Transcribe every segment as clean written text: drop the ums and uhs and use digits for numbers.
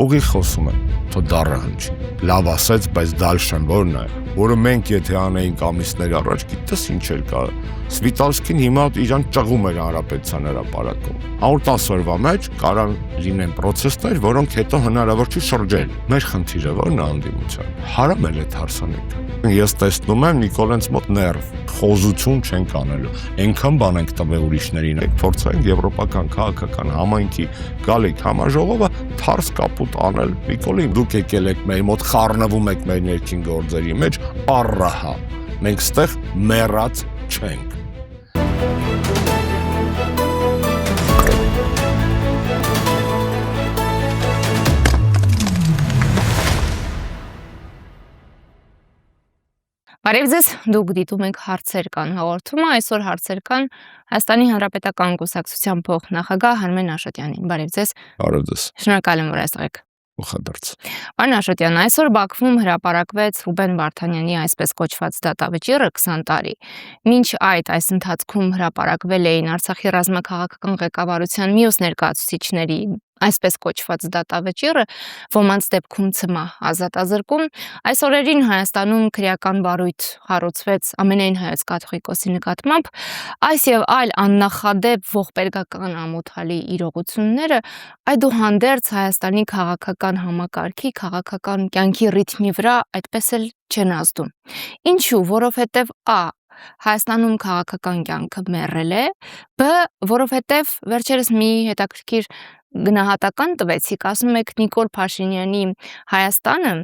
ուղիղ խոսում են, թո դառը հնչի, լավ ասեց, բայց դալշեն որն է, որը մենք եթե անեինք ամիսներ առաջ, գիտես ինչ էր կա, Սվիտալսկին հիմա իրան ճղում էր Հանրապետության հրապարակում, 110 օրվա մեջ կարան լինեն պրոցեսներ, որոնք հետո հնարավոր չի շրջել, մեր խնդիրը որն է անդիմության, հարամել այդ հարսանիքը, ես տեսնում եմ Նիկոլենց մոտ ներվ, խոզություն չենք անելու, այնքան բան ենք տվել ուրիշներին, փորձենք եվրոպական քաղաքական համայնքի գալիք համաժողովը թարս կապուտ անել, Նիկոլի դուք եկել եք մեր մոտ խառնվում եք մեր ներքին գործերի մեջ, առահա, մենք ստեղ մեռած չենք։ Բարև ձեզ, դուք դիտում եք հարցեր կան հաղորդումը, այսօր հարցեր կան Հայաստանի Հանրապետական Կուսակցության փոխնախագահ Արմեն Աշոտյանին, բարև ձեզ։ Բարև ձեզ։ Շնորհակալ եմ, որ այստեղ եք։ Ուխադարձ։ Պարոն Աշոտյան, այսօր Բաքվում հրապարակվեց Ռուբեն Վարդանյանի այսպես կոչված դատավճիռը 20 տարի։ Մինչ այս ընթացքում հրապարակվել էին Արցախի ռազմաքաղաքական ղեկավարության մյուս ներկայացուցիչների այսպես կոչված դատավճիռը, ոմանց դեպքում ցմահ ազատազրկում, այս օրերին Հայաստանում քրեական բարույթ հարուցվեց ամենայն հայոց կաթողիկոսի նկատմամբ, այս եւ այլ աննախադեպ ողբերգական ամոթալի իրողությունները այդուհանդերձ Հայաստանի քաղաքական համակարգի, քաղաքական կյանքի ռիթմի վրա այդպես էլ չեն ազդում։ Ինչու՞, որովհետեւ Հայաստանում քաղաքական կյանքը մեռել է, որովհետեւ վերջերս մի հետաքրքիր գնահատական տվեցիք, ասում եք Նիկոլ Փաշինյանի Հայաստանը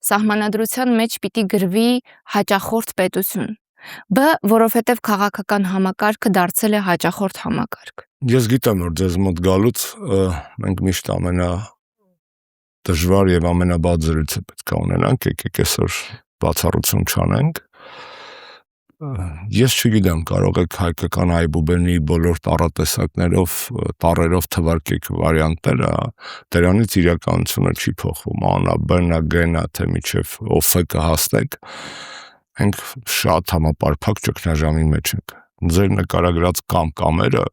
սահմանադրության մեջ պիտի գրվի հաճախորդ պետություն, որովհետև քաղաքական համակարգը դարձել է հաճախորդ համակարգ։ Ես գիտեմ, որ ձեզ մոտ գալուց մենք միշտ ամենադժվար եւ ամենաբաց զրույցը պետք է ունենանք, եկեք այսօր բացառություն չանենք։ Ես չգիտեմ, կարող եք հայկական այբուբենի բոլոր տառատեսակներով, տառերով թվարկեք վարիանտները, դրանից իրականությունը չի փոխվում, անա, բնա, գենա, թե միջև օֆեկը հասնեք, ենք շատ համապարփակ ճգնաժամի մեջ ենք։ Ձեր նկարագրած կամերը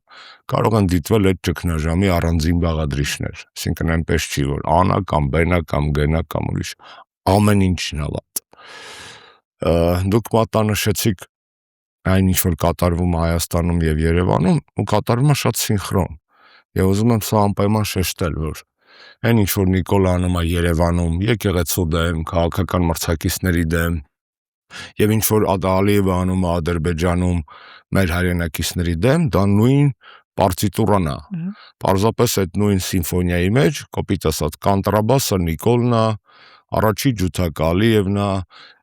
կարող են դիտվել այդ ճգնաժամի առանձին բաղադրիչներ, այսինքն այնպես չի, որ անա կամ բենա կամ գենա կամ ուրիշ, ամեն ինչն ավատ։ Դուք մատնանշեցիք այն ինչ որ կատարվում է Հայաստանում եւ Երևանում, ու կատարվում է շատ սինխրոն։ Եվ ուզում եմ սա անպայման շեշտել, որ այն ինչ որ Նիկոլը անում է Երևանում, եկեղեցու դեմ, քաղաքական մրցակիցների դեմ, եւ ինչ որ Ալիևը անում է Ադրբեջանում մեր հայրենակիցների դեմ, դա նույն պարտիտուրան է։ Պարզապես այդ նույն սիմֆոնիայի մեջ, կոպիտ ասած, կանտրաբասը Նիկոլն է, առաջի ջութակը Ալիևն է,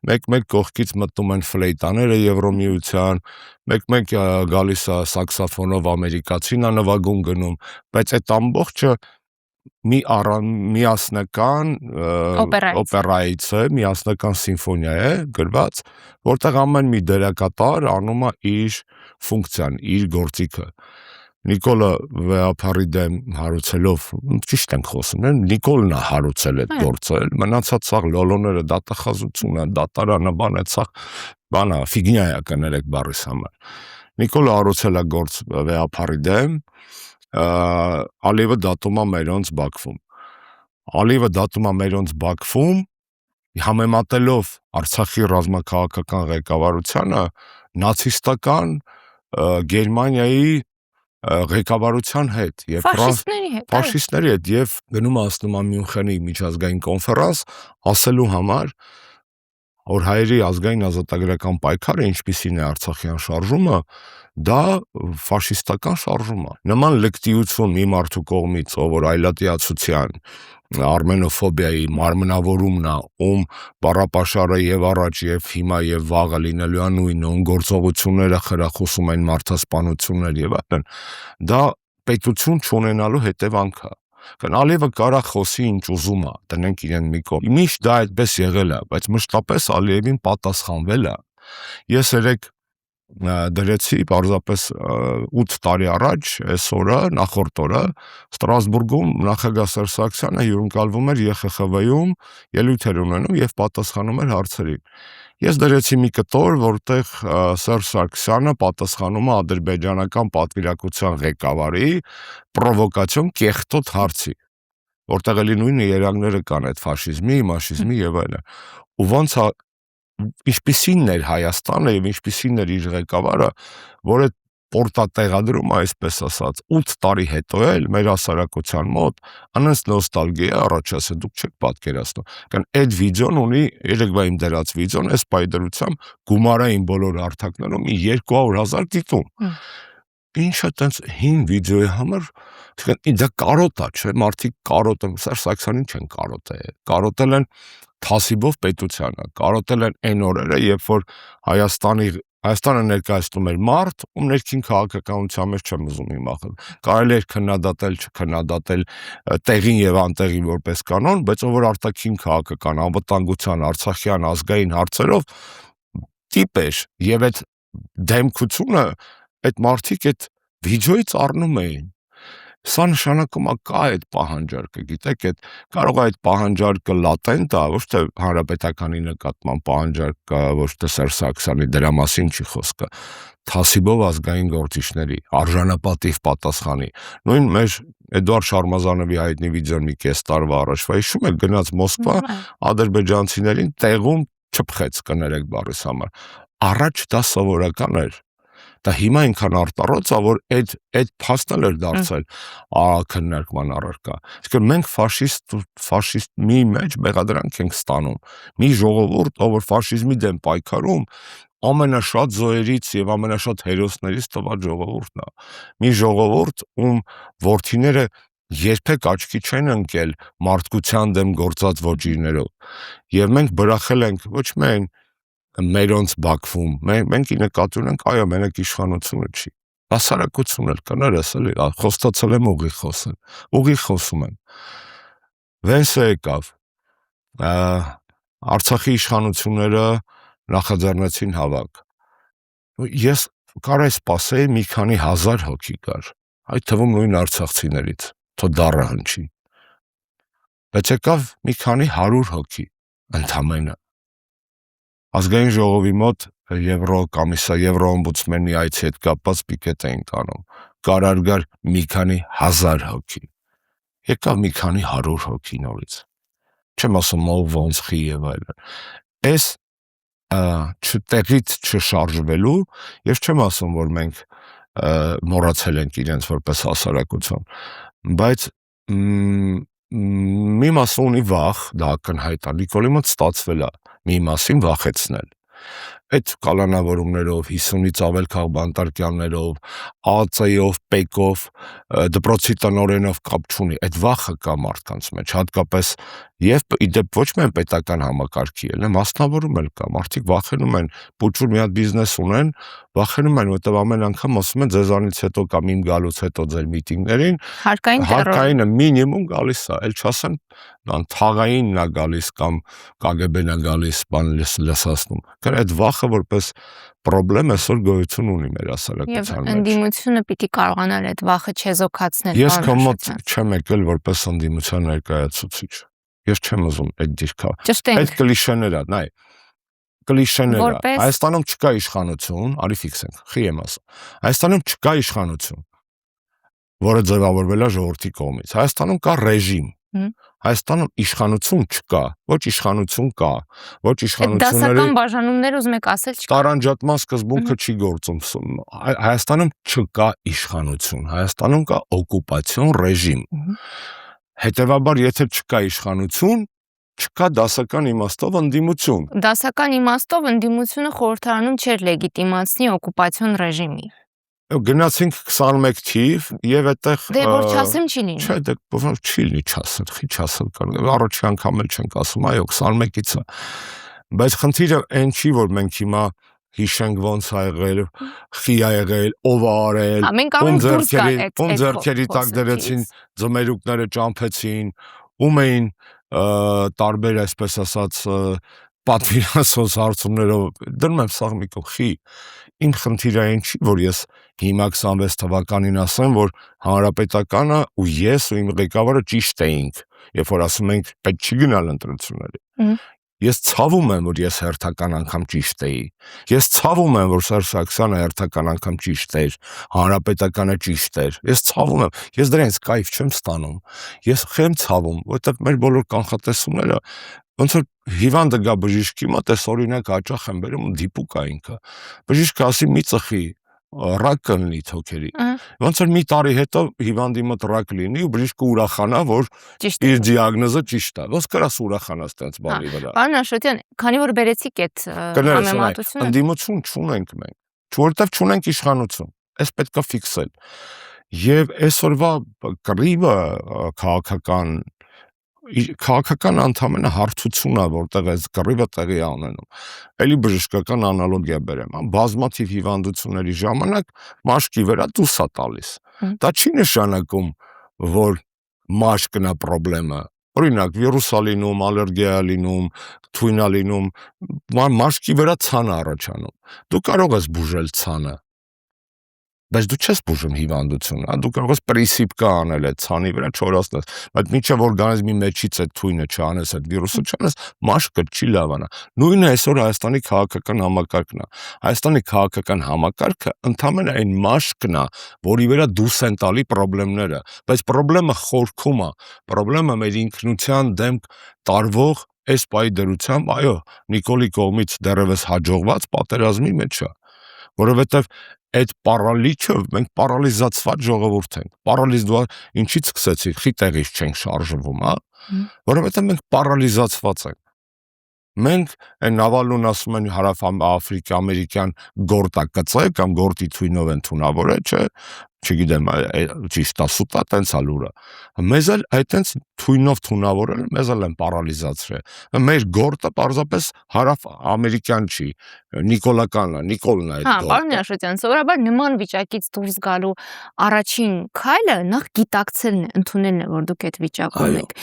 մեկ-մեկ կողքից մտնում են ֆլեյտաները Եվրոմիության, մեկ-մեկ գալիս է սաքսոֆոնով ամերիկացին է նվագում գնում, բայց այդ ամբողջը միասնական օպերայից է, միասնական սիմֆոնիա է գրված, որտեղ ամեն մի դերակատար անում է իր ֆունկցիան, իր գործիքը։ Նիկոլը վեհափառի դեմ հարուցելով, ճիշտ ենք խոսում, Նիկոլն է հարուցել այդ գործը, մնացած սաղ լոլոները դատախազություն է, դատարանը բան է, սաղ բանա, ֆիգնյա է կներեք բառիս համար։ Նիկոլը հարուցել է գործ վեհափառի դեմ, Ալիևը դատում է մերոնց Բաքվում։ Ալիևը դատում է մերոնց Բաքվում, համեմատելով Արցախի ռազմաքաղաքական ղեկավարությանը նացիստական Գերմանիայի ղեկավարության հետ եւ ֆաշիստների հետ եւ գնում ասնում է Մյունխենի միջազգային կոնֆերանս ասելու համար, որ հայերի ազգային ազատագրական պայքարը ինչպիսին է Արցախյան շարժումը, դա ֆաշիստական շարժում է։ Նման լկտիություն մի մարդու կողմից, ով որ այլատիացության, արմենոֆոբիայի մարմնավորումն է, ում բառապաշարը եւ առաջ եւ հիմա եւ վաղը լինելու է նույնը, ում գործողությունները խրախուսում են մարդասպանություններ եւ այլն, դա պետություն չունենալու հետևանք է։ Ալիևը կարա խոսի ինչ ուզում է, տնենք իրեն մի կողմ։ Միշտ դա այդպես եղել է, բայց մշտապես Ալիևին պատասխանվել է։ Ես երեք դրեցի պարզապես 8 տարի առաջ, այս օրը, նախորդ օրը, Ստրասբուրգում նախագահ Սերժ Սարգսյանը հյուրընկալվում էր ԵԽԽՎ-ում, ելույթ էր ունենում եւ պատասխանում էր հարցերին։ Ես դրեցի մի կտոր, որտեղ Սերժ Սարգսյանը պատասխանում է ադրբեջանական պատվիրակության ղեկավարի պրովոկացիոն կեղտոտ հարցի։ որտեղ էլի նույնը երանգները կան այդ ֆաշիզմի, մաշիզմի եւ այլն։ Ու ոնց է ինչպիսին էր Հայաստանը եւ ինչպիսին էր իր ղեկավարը, որ այդ պորտատեղադրումը, այսպես ասած, 8 տարի հետո էլ մեր հասարակության մոտ անենց նոստալգիա առաջացե, դուք չեք պատկերացնում։ Կան այդ վիդեոն ունի, երեկվա իմ դրած վիդեոն, այս պայդրությամբ գումարային բոլոր հարթակներում 200,000 դիտում։ Ինչը տենց հին վիդեոյի համար, դա կարոտ է, չէ՞, մարդիկ կարոտ են, Սերժ Սարգսյանին չեն կարոտել, կարոտել են Թասիբով պետությանը, կարոտել են այն օրերը, երբ որ Հայաստանը ներկայացնում էր մարդ, ում ներքին քաղաքականության մեջ չեմ ուզում իմացել։ Կարելի էր քննադատել, չքննադատել տեղին եւ անտեղին որպես կանոն, բայց ով որ արտաքին քաղաքական անվտանգության, արցախյան ազգային հարցերով տիպ էր եւ այդ դեմքությունը այդ մարդիկ այդ վիդեոից առնում էին։ Սա նշանակում է կա այդ պահանջարկը, գիտեք, այդ կարող է այդ պահանջարկը լատենտ է, ոչ թե հանրապետականի նկատմամբ պահանջարկ կա, ոչ թե Սերժ Սարգսյանի, դրա մասին չի խոսքը։ Թասիբով ազգային գործիչների արժանապատիվ պատասխանի։ Նույն մեր Էդուարդ Շարմազանովի հայտնի վիդեոն մի կես տարվա առաջվա, հիշում եք, գնաց Մոսկվա, ադրբեջանցիներին տեղում չփխեց, կներեք բառիս համար։ Առաջ դա սովորական էր։ Դա հիմա ինքան արտառոց է, որ այդ փաստն էր դարձել քննարկման առարկա։ Իսկ մենք ֆաշիստի մեջ մեղադրանք ենք ստանում։ Մի ժողովուրդ, ով որ ֆաշիզմի դեմ պայքարում, ամենաշատ զոհերից եւ ամենաշատ հերոսներից տված ժողովուրդն է։ Մի ժողովուրդ, ում որդիները երբեք աչքի չեն ընկել մարդկության դեմ գործած ոճիրներով։ Եվ մենք բրախել ենք ոչ միայն մերոնց Բաքվում, մենք նկատի ունենք, այո, մենակ իշխանությունը չի։ Հասարակություն էլ կներես էլի, խոստացել եմ ուղիղ խոսել, ուղիղ խոսում եմ։ Վենսը եկավ, Արցախի իշխանությունները նախաձեռնեցին հավաք։ Ես կարա սպասեի մի քանի հազար հոգի կար, այդ թվում նույն արցախցիներից, թո դառը հնչի։ Բայց եկավ մի քանի 100 հոգի, ընդամենը։ Ազգային ժողովի մոտ Եվրոօմբուդսմենի այցի հետ կապված պիկետ էին տանում, կարարգար մի քանի 1000 հոգի, եկավ մի քանի 100 հոգի նորից, չեմ ասում ով ոնց խի եւ այլն, այս տեղից չշարժվելու, ես չեմ ասում, որ մենք մոռացել ենք իրենց որպես հասարակություն, բայց մի մասը ունի վախ, դա ակնհայտ է, Նիկոլի մոտ ստացվել է մի մասին վախեցնել։ Այդ կալանավորումներով, 50-ից ավել քաղբանտարկյաններով, ԱԱՑ-ով, ՊԵԿ-ով, դպրոցի տնօրենով կապ չունի, այդ վախը կա մարդկանց մեջ, հատկապես եւ իդեպ ոչ միայն պետական համակարգի էլ, մասնավորում էլ կա, մարդիկ վախենում են, փուչուր մի հատ բիզնես ունեն, վախենում են, որտեղ ամեն անգամ ասում են ձեզանից հետո կամ իմ գալուց հետո ձեր միտինգներին, հարկայինը մինիմում գալիս է, էլ չասեն թաղայինն է գալիս կամ KGB-ն է գալիս, բան լսացնում։ Կար այդ վախը որպես պրոբլեմ այսօր գոյություն ունի մեր հասարակության մեջ։ Եվ ընդդիմությունը պիտի կարողանար այդ վախը չեզոքացնել։ Ես քո մոտ չեմ եկել որպես ընդդիմության ներկայացուցիչ։ Ես չեմ ուզում այդ դիրքը։ Այդ կլիշեներ է, նայ։ Կլիշեներ է։ Հայաստանում չկա իշխանություն, արի ֆիքսենք, խի եմ ասում։ Հայաստանում չկա իշխանություն, որը ձևավորվել է ժողովրդի կողմից։ Հայաստանում կա ռեժիմ։ Հայաստանում իշխանություն չկա, ոչ իշխանություն կա, ոչ իշխանությունների դասական բաժանումներ ուզում եք ասել չկա։ Տարանջատման սկզբունքը չի գործում։ Հայաստանում չկա իշխանություն, Հայաստանում կա օկուպացիոն ռեժիմ։ Հետևաբար, եթե չկա իշխանություն, չկա դասական իմաստով ընդդիմություն։ Դասական իմաստով ընդդիմությունը խորհրդարանում չէր լեգիտիմացնի օկուպացիոն ռեժիմի։ Գնացինք 21 թիվ եւ այդտեղ Դե որ չասեմ չի լինի։ Չէ, դե որ չի լինի չասել, խի չասել կարող։ Առաջի անգամ էլ չենք ասում, այո, 21-ից է։ Բայց խնդիրը այն չի, որ մենք հիմա հիշենք ոնց ա եղել, խի ա եղել, ով ա արել, ում ձեռքերի տակ դրեցին ձմերուկները ճամփեցին, ում էին տարբեր, այսպես ասած, պատվիրասոց հարցումներով, դնում եմ սաղ մի կողմ, խի, իմ խնդիրը այն չի, որ ես հիմա 26 թվականին ասեմ, որ հանրապետականը ու ես ու իմ ղեկավարը ճիշտ էինք, երբ որ ասում ենք պետք չի գնալ ընտրությունների։ Ես ցավում եմ, որ ես հերթական անգամ ճիշտ էի։ Ես ցավում եմ, որ Սերժ Սարգսյանը հերթական անգամ ճիշտ էր, Հանրապետականը ճիշտ էր։ Ես ցավում եմ, ես դրանից կայֆ չեմ ստանում։ Ես խեմ ցավում, որովհետև մեր բոլոր կանխատեսումները ոնց որ հիվանդը գա բժիշկի մոտ, այս օրինակ հաճախ եմ բերում դիպուկ է ինքը։ Բժիշկը ասի մի ծխի, ռակ կլինի թոքերի։ Ոնց որ մի տարի հետո հիվանդի մոտ ռակ լինի ու բժիշկը ուրախանա, որ իր դիագնոզը ճիշտ է։ Ոնց կարաս ուրախանաս տենց բանի վրա։ Պարոն Աշոտյան, քանի որ բերեցիք այդ համեմատությունը, ընդդիմություն չունենք մենք, որովհետև չունենք իշխանություն։ Այս պետք է ֆիքսել։ Եվ այսօրվա կռիվը քաղաքական ընդհանրապես հարթությունն է, որտեղ այս կռիվը տեղի է ունենում։ Էլի բժշկական անալոգիա բերեմ, բազմաթիվ հիվանդությունների ժամանակ մաշկի վրա դուրս է տալիս։ Դա չի նշանակում, որ մաշկն է խնդրեմը։ Օրինակ, վիրուս է լինում, ալերգիա է լինում, թույն է լինում, մաշկի վրա ցան է առաջանում։ Դու կարող ես բուժել ցանը, բայց դու չես բուժում հիվանդությունը, դու կարող ես պրինցիպկա անել այդ ցանի վրա չորացնես, բայց մինչև օրգանիզմի մեջից այդ թույնը չանես, այդ վիրուսը չանես, մաշկը չի լավանա։ Նույնը այսօր Հայաստանի քաղաքական համակարգն է։ Հայաստանի քաղաքական համակարգը ընդհանրապես այն մաշկն է, որի վրա դուրս են տալի խնդիրները, բայց խնդրեմը խորքում է, խնդրեմը մեր ինքնության դեմ տարվող այս պայդրությամբ, այո, Նիկոլի կողմից դեռևս հաջողված պատերազմի մեջ է, որովհետև այդ պարալիչը մենք պարալիզացված ժողովուրդ ենք։ Պարալիզ դու ինչից սկսեցիք, խիտեղից չենք շարժվում, հա։ Որովհետև մենք պարալիզացված ենք։ Մենք այն Նավալնուն ասում են հարավ-աֆրիկա ամերիկյան գորտակծե կամ գորտի թույնով են թունավորել, չէ, չգիտեմ, ճիշտ է, սուտա տենց է լուրը։ Մեզ էլ այտենց թույնով թունավորել, մեզ էլ են պարալիզացրել։ Մեր գորտը պարզապես հարավ-ամերիկյան չի, նիկոլականն է, Նիկոլն է այդ գորտը։ Պարոն Աշոտյան, սովորաբար նման վիճակից դուրս գալու առաջին քայլը նախ գիտակցելն է, ընդունելն է, որ դուք այդ վիճակում եք։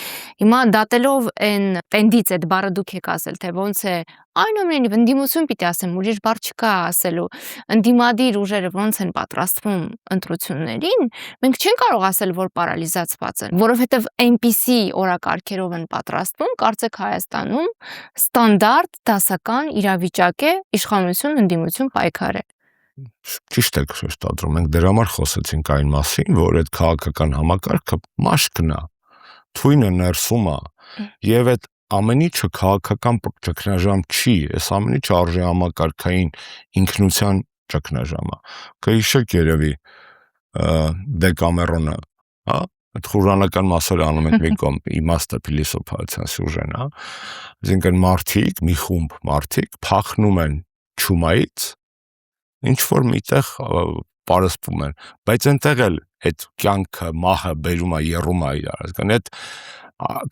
Հիմա դատելով այն տենդից այդ բառը դուք եք ասել, թե ոնց է այնուամենայնիվ ընդդիմություն պիտի ասեմ, ուրիշ բառ չկա ասելու, ընդդիմադիր ուժերը ոնց են պատրաստվում ընտրություններին, մենք չենք կարող ասել, որ պարալիզացված են, որովհետև այնպիսի օրակարգերով են պատրաստվում, կարծեք Հայաստանում ստանդարտ դասական իրավիճակ է իշխանություն ընդդիմություն պայքարը։ Ճիշտ եք շեշտադրում, մենք դրա համար խոսեցինք այն մասին, որ այդ քաղաքական համակարգը մաշկն է, թույնը ներսում է, եւ այդ ամեն ինչը քաղաքական ճգնաժամ չի, այս ամեն ինչը արժե համակարգային ինքնության ճգնաժամ է։ Կհիշեք երևի Դեկամերոնը, հա, այդ խորանական մասերը անում ենք մի կողմ, իմաստը փիլիսոփայության սյուժեն, հա։ Այսինքն մարդիկ, մի խումբ մարդիկ փախնում են ճումայից, ինչ որ միտեղ պարսպում են, բայց այնտեղ էլ այդ կյանքը, մահը բերում է, եռում է իրար, այսինքն այդ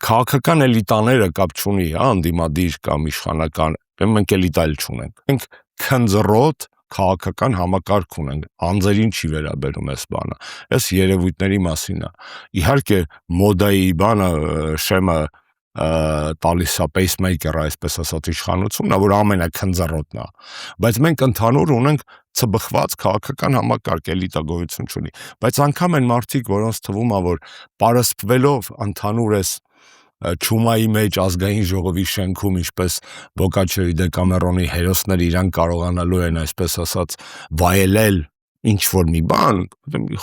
քաղաքական էլիտաները կապ չունի, հա, ընդդիմադիր կամ իշխանական, մենք էլիտա չունենք։ Մենք քնձռոտ քաղաքական համակարգ ունենք, անձերին չի վերաբերում այս բանը։ Այս երևույթների մասին է։ Իհարկե մոդայի բանը, շեմը տալիս է pacemaker-ը, այսպես ասած, իշխանությունն է, որ ամենակնձռոտն է, բայց մենք ընդհանուր ունենք ծբխված քաղաքական համակարգ, էլիտա գոյություն չունի, բայց անգամ են մարդիկ, որոնց թվում է, որ պարսպվելով ընդհանուր այս ճումայի մեջ ազգային ժողովի շենքում, ինչպես Բոկաչիոյի Դեկամերոնի հերոսները իրան կարողանալու են, այսպես ասած, վայելել ինչ որ մի բան,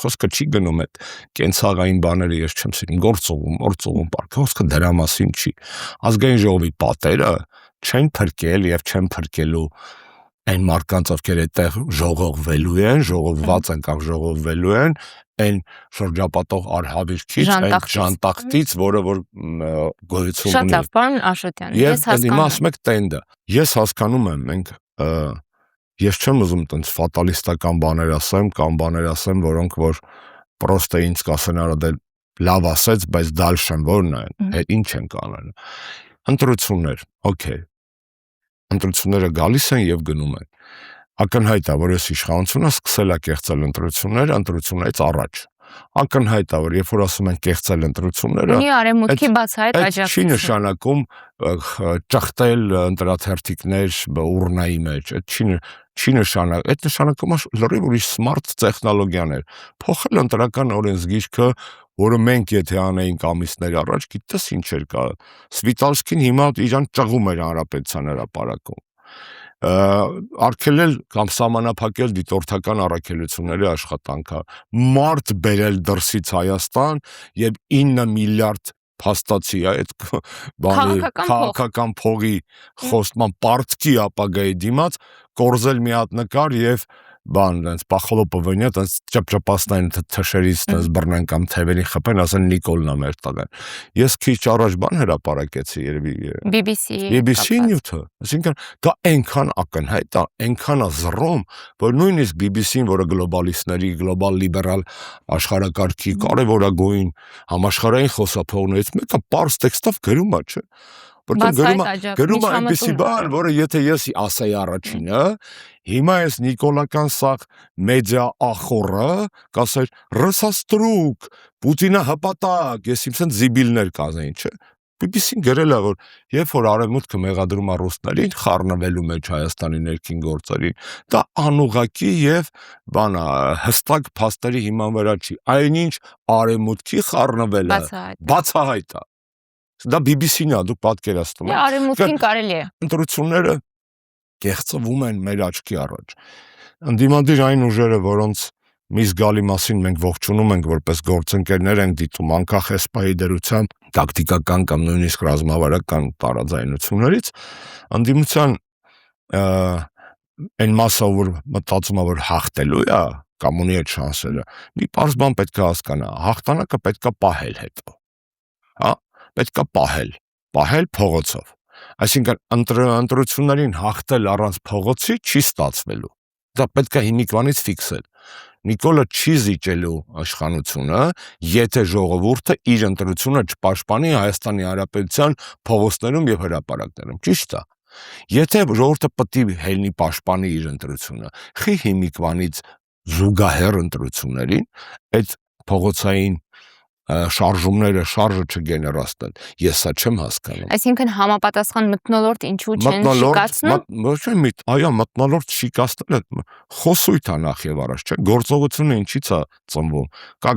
խոսքը չի գնում այդ կենցաղային բաները, ես չեմ սիրում, գործողում, խոսքը դրա մասին չի։ Ազգային ժողովի պատերը չեն փրկել եւ չեն փրկելու այն մարդկանց, ովքեր այդտեղ ժողովվելու են, ժողովված են կամ ժողովվելու են, այն շրջապատող արհավիրքից, այն ժանտախտից, որը որ գոյություն ունի։ Շատ լավ, պարոն Աշոտյան, ես հասկանում եմ։ Ասում եք տենդը։ Ես հասկանում եմ, մենք ես չեմ ուզում տենց ֆատալիստական բաներ ասեմ, կամ բաներ ասեմ, որոնք որ պրոստը ինձ կասեն արա դե լավ ասեց, բայց դալշեն որն է, ինչ են կանել։ Ընտրություններ, օքեյ։ Ընտրությունները գալիս են եւ գնում են։ Ակնհայտ է, որ այս իշխանությունը սկսել է կեղծել ընտրություններից առաջ։ Ակնհայտ է, որ երբ որ ասում են կեղծել ընտրությունները, ունի արևմուտքի բացահայտ աջակցություն։ Չի նշանակում ճախտել ընտրաթերթիկներ ուրնայի մեջ, չի նշանակում, այդ նշանակում է լրիվ ուրիշ smart տեխնոլոգիաներ, փոխել ընտրական օրենսգիրքը որը մենք եթե անեինք ամիսներ առաջ, գիտես ինչ էր կա։ Սվիտալսկին հիմա իրան ճղում էր հանրապետության հրապարակում։ Արգելել կամ սահմանափակել դիտորդական առաքելությունների աշխատանքը, մարդ բերել դրսից Հայաստան եւ 9 միլիարդ փաստացի այդ բանի քաղաքական փողի խոստման պարտքի ապագայի դիմաց կորզել մի հատ նկար եւ բան այնց պախոլոպովենյա այնց ճպճպասնային թշերից այնց բռնեն կամ թևերին խփեն, ասեն Նիկոլն է մեր տղեն։ Ես քիչ առաջ բան հրապարակեցի երևի BBC նյութը, այսինքն դա այնքան ակնհայտ է, այնքան է զռում, որ նույնիսկ BBC-ն, որը գլոբալիստների, գլոբալ լիբերալ աշխարհակարգի կարևորագույն համաշխարհային խոսափողներից մեկը պարզ տեքստով գրում է, չէ՞։ Որտեղ գրում է այնպեսի բան, որը եթե ես ասեի առաջինը, հիմա ես նիկոլական սաղ մեդիա ախորը, կասեր ռսաստրուկ, Պուտինը հպատակ, ես իմ զիբիլներ կազեին, չէ։ BBC-ն գրել է, որ երբ որ արևմուտքը մեղադրում է ռուսներին խառնվելու մեջ Հայաստանի ներքին գործերի, դա անուղղակի եւ բան է, հստակ փաստերի հիման վրա չի, այնինչ արևմուտքի խառնվելը բացահայտ է։ Դա BBC-ն է, դուք պատկերացնում եք։ Արևմուտքին կարելի է։ Ընտրությունները կեղծվում են մեր աչքի առաջ։ Ընդդիմադիր այն ուժերը, որոնց մի զգալի մասին մենք ողջունում ենք որպես գործընկերներ ենք դիտում, անկախ էսպայի դերությամբ, տակտիկական կամ նույնիսկ ռազմավարական տարաձայնություններից, ընդդիմության այն մասը, որ մտածում է, որ հաղթելու է կամ ունի այդ շանսերը, մի պարզ բան պետք է հասկանա, հաղթանակը պետք է պահել հետո։ Հա, պետք է պահել փողոցով։ Այսինքն ընտրություններին հաղթել առանց փողոցի չի ստացվելու։ Դա պետք է հիմիկվանից ֆիքսել։ Նիկոլը չի զիջելու իշխանությունը, եթե ժողովուրդը իր ընտրությունը չպաշտպանի Հայաստանի Հանրապետության փողոցներում եւ հրապարակներում։ Ճիշտ է։ Եթե ժողովուրդը պետք է հելնի պաշտպանի իր ընտրությունը, խի հիմիկվանից զուգահեռ ընտրություններին այդ փողոցային շարժումները շարժը չգեներացնել, ես սա չեմ հասկանում։ Այսինքն համապատասխան մթնոլորտ ինչու չեն շիկացնում։ Այո, մթնոլորտ շիկացնելը խոսույթ է նախ եւ առաջ, չէ՞։ Գործողությունը ինչից է ծնվում։ Կա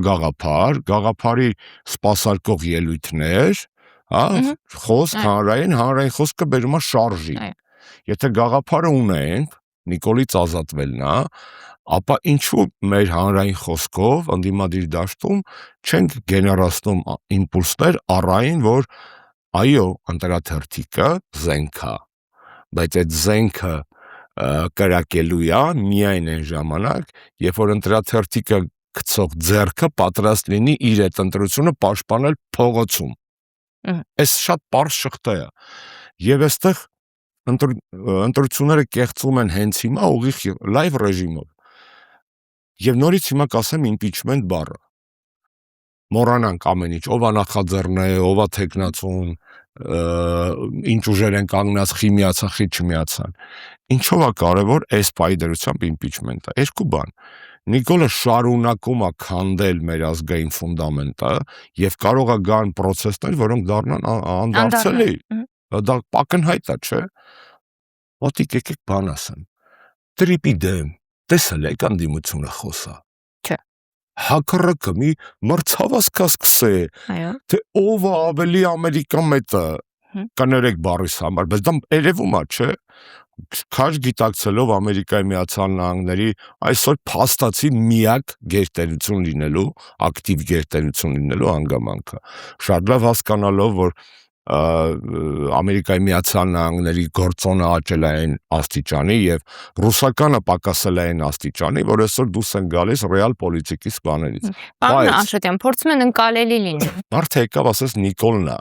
գաղափարի սպասարկող ելույթներ, հա, խոսք հանրային խոսքը բերում է շարժի։ Եթե գաղափարը ունենք, Նիկոլից ազատվելն է, ապա ինչու մեր հանրային խոսքով ընդդիմադիր դաշտում չենք գեներացնում իմպուլսներ առային, որ այո, ընտրաթերթիկը զենք է, բայց այդ զենքը կրակելու է միայն այն ժամանակ, երբ որ ընտրաթերթիկը գցող ձեռքը պատրաստ լինի իր այդ ընտրությունը պաշտպանել փողոցում։ Այս շատ պարզ շղթա է։ Եվ այստեղ ընտրությունները կեղծվում են հենց հիմա ուղիղ լայվ ռեժիմով։ Եվ նորից հիմա կասեմ impeachment բառը։ Մոռանանք ամեն ինչ, ով է նախաձեռնել, ով է թեկնածուն, ինչ ուժեր են կանգնած, խի միացան, խի չմիացան։ Ինչով է կարևոր այս պայդերությամբ impeachment-ը։ Երկու բան։ Նիկոլը շարունակում է քանդել մեր ազգային ֆունդամենտը եւ կարող է գան process-ներ, որոնք դառնան անդարձելի։ Դա ակնհայտ է, չէ՞։ Ոտիկ եկեք բան ասեմ։ Տրիպի դեմ տեսել եք անդիմությունը խոսա։ Չէ։ Հակառակը մի մրցավազք սկսե։ Այո։ Թե ով է ավելի Ամերիկա մետը։ Կներեք բառիս համար, բայց դա երևում է, չէ՞։ Քաջ գիտակցելով Ամերիկայի Միացյալ Նահանգների այսօր փաստացի միակ գերտերություն լինելու, ակտիվ գերտերություն լինելու հանգամանքը։ Շատ լավ հասկանալով, որ Ամերիկայի Միացյալ Նահանգների գործոնը աճել է այն աստիճանի եւ ռուսականը պակասել է այն աստիճանի, որ այսօր դուրս են գալիս ռեալ պոլիտիկից բաներից։ Պարոն Աշոտյան, փորձում են ընկալելի լինել։ Մարդը եկավ ասես Նիկոլն է։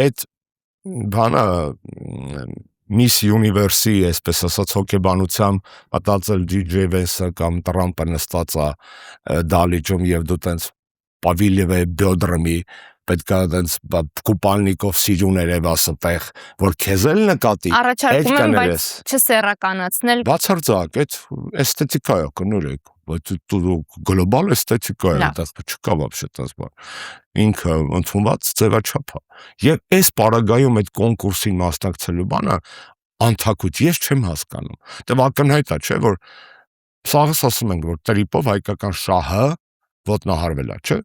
Այդ բանը Miss Universe-ի, այսպես ասած, հոգեբանությամբ մտածել DJ Vance-ը կամ Տրամպը նստած է դալիճում եւ դու տենց Պավիլիևը բյոդրմի պետք է տենց կուպալնիկով սիրուներ եւս այդտեղ, որ քեզ էլ նկատի։ Առաջարկում եմ, բայց չսեռականացնել։ Բացարձակ, այդ էսթետիկա է, կներեք, բայց դու գլոբալ էսթետիկա է, այդտեղ չկա вообще տես բան։ Ինքը ընդունված ձևաչափ է։ Եվ այս պարագայում այդ կոնկուրսին մասնակցելու բանը անթակույց ես չեմ հասկանում։ Դե ակնհայտ է, չէ՞, որ սաղս ասում ենք, որ տրիպով հայկական շահը ոտնահարվել է, չէ՞։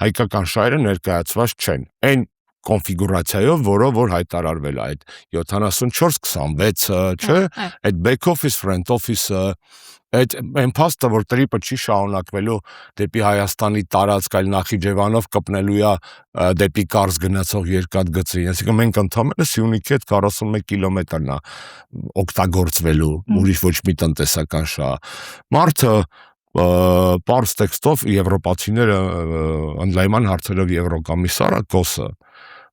հայկական շահերը ներկայացված չեն։ Այն կոնֆիգուրացիայով, որով որ հայտարարվել է այդ 74-26-ը, չէ, այդ back office, front office-ը, այդ այն փաստը, որ տրիպը չի շարունակվելու դեպի Հայաստանի տարածք, այլ Նախիջևանով կպնելու է դեպի Կարս գնացող երկաթգծին, այսինքն մենք ընդամենը Սյունիքի հետ 41 կիլոմետրն է օգտագործվելու, ուրիշ ոչ մի տնտեսական շահ։ Մարդը պարզ տեքստով եվրոպացիները ընդլայնման հարցերով եվրոկոմիսարը Կոսը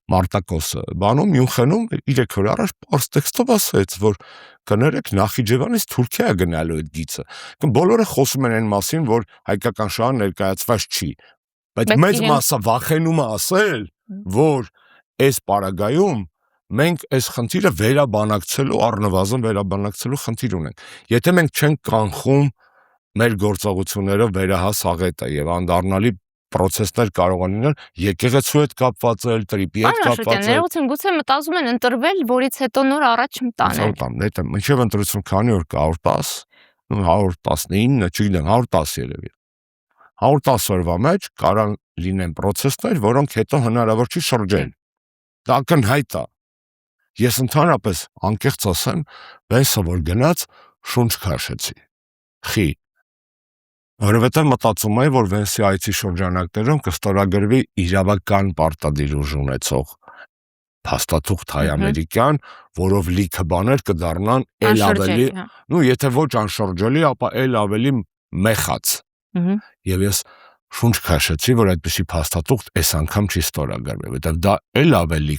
Մարտակոսը բանում Մյունխենում 3 օր առաջ պարզ տեքստով ասաց, որ կներեք Նախիջևանից Թուրքիա գնալու այդ գիծը։ Բոլորը խոսում են այն մասին, որ հայկական շահը ներկայացված չի, բայց մեծ մասը վախենում է ասել, որ այս պարագայում մենք այս խնդիրը վերաբանակցելու, առնվազն վերաբանակցելու խնդիր ունենք։ Եթե մենք չենք կանխում մեր գործողություններով վերահաս աղետը եւ անդառնալի պրոցեսներ կարող են լինել եկեղեցու հետ կապված, տրիպի հետ կապված։ Ներողություն, գուցե մտածում են ընտրվել, որից հետո նոր առաջ մտանել։ Դա մինչև ընտրություն քանի օր կա, 110, 119, չգիտեմ, 110 երևի։ 110 օրվա մեջ կարող լինեն պրոցեսներ, որոնք հետո հնարավոր չի շրջեն։ Դա ակնհայտ է։ Ես ընդհանրապես անկեղծ ասեմ, բեսը որ գնաց շունչ քաշեցի։ Խի Որովհետև մտածում եմ, որ Վենսի այցի շրջանակներում կստորագրվի իրավական պարտադիր ուժ ունեցող փաստաթուղթ հայ-ամերիկյան, որով լիքը բաներ կդառնան էլ ավելի, եթե ոչ անշրջելի, ապա էլ ավելի մեխած։ Եվ ես շունչ քաշեցի, որ այդպիսի փաստաթուղթ այս անգամ չի ստորագրվել, որովհետև դա էլ ավելի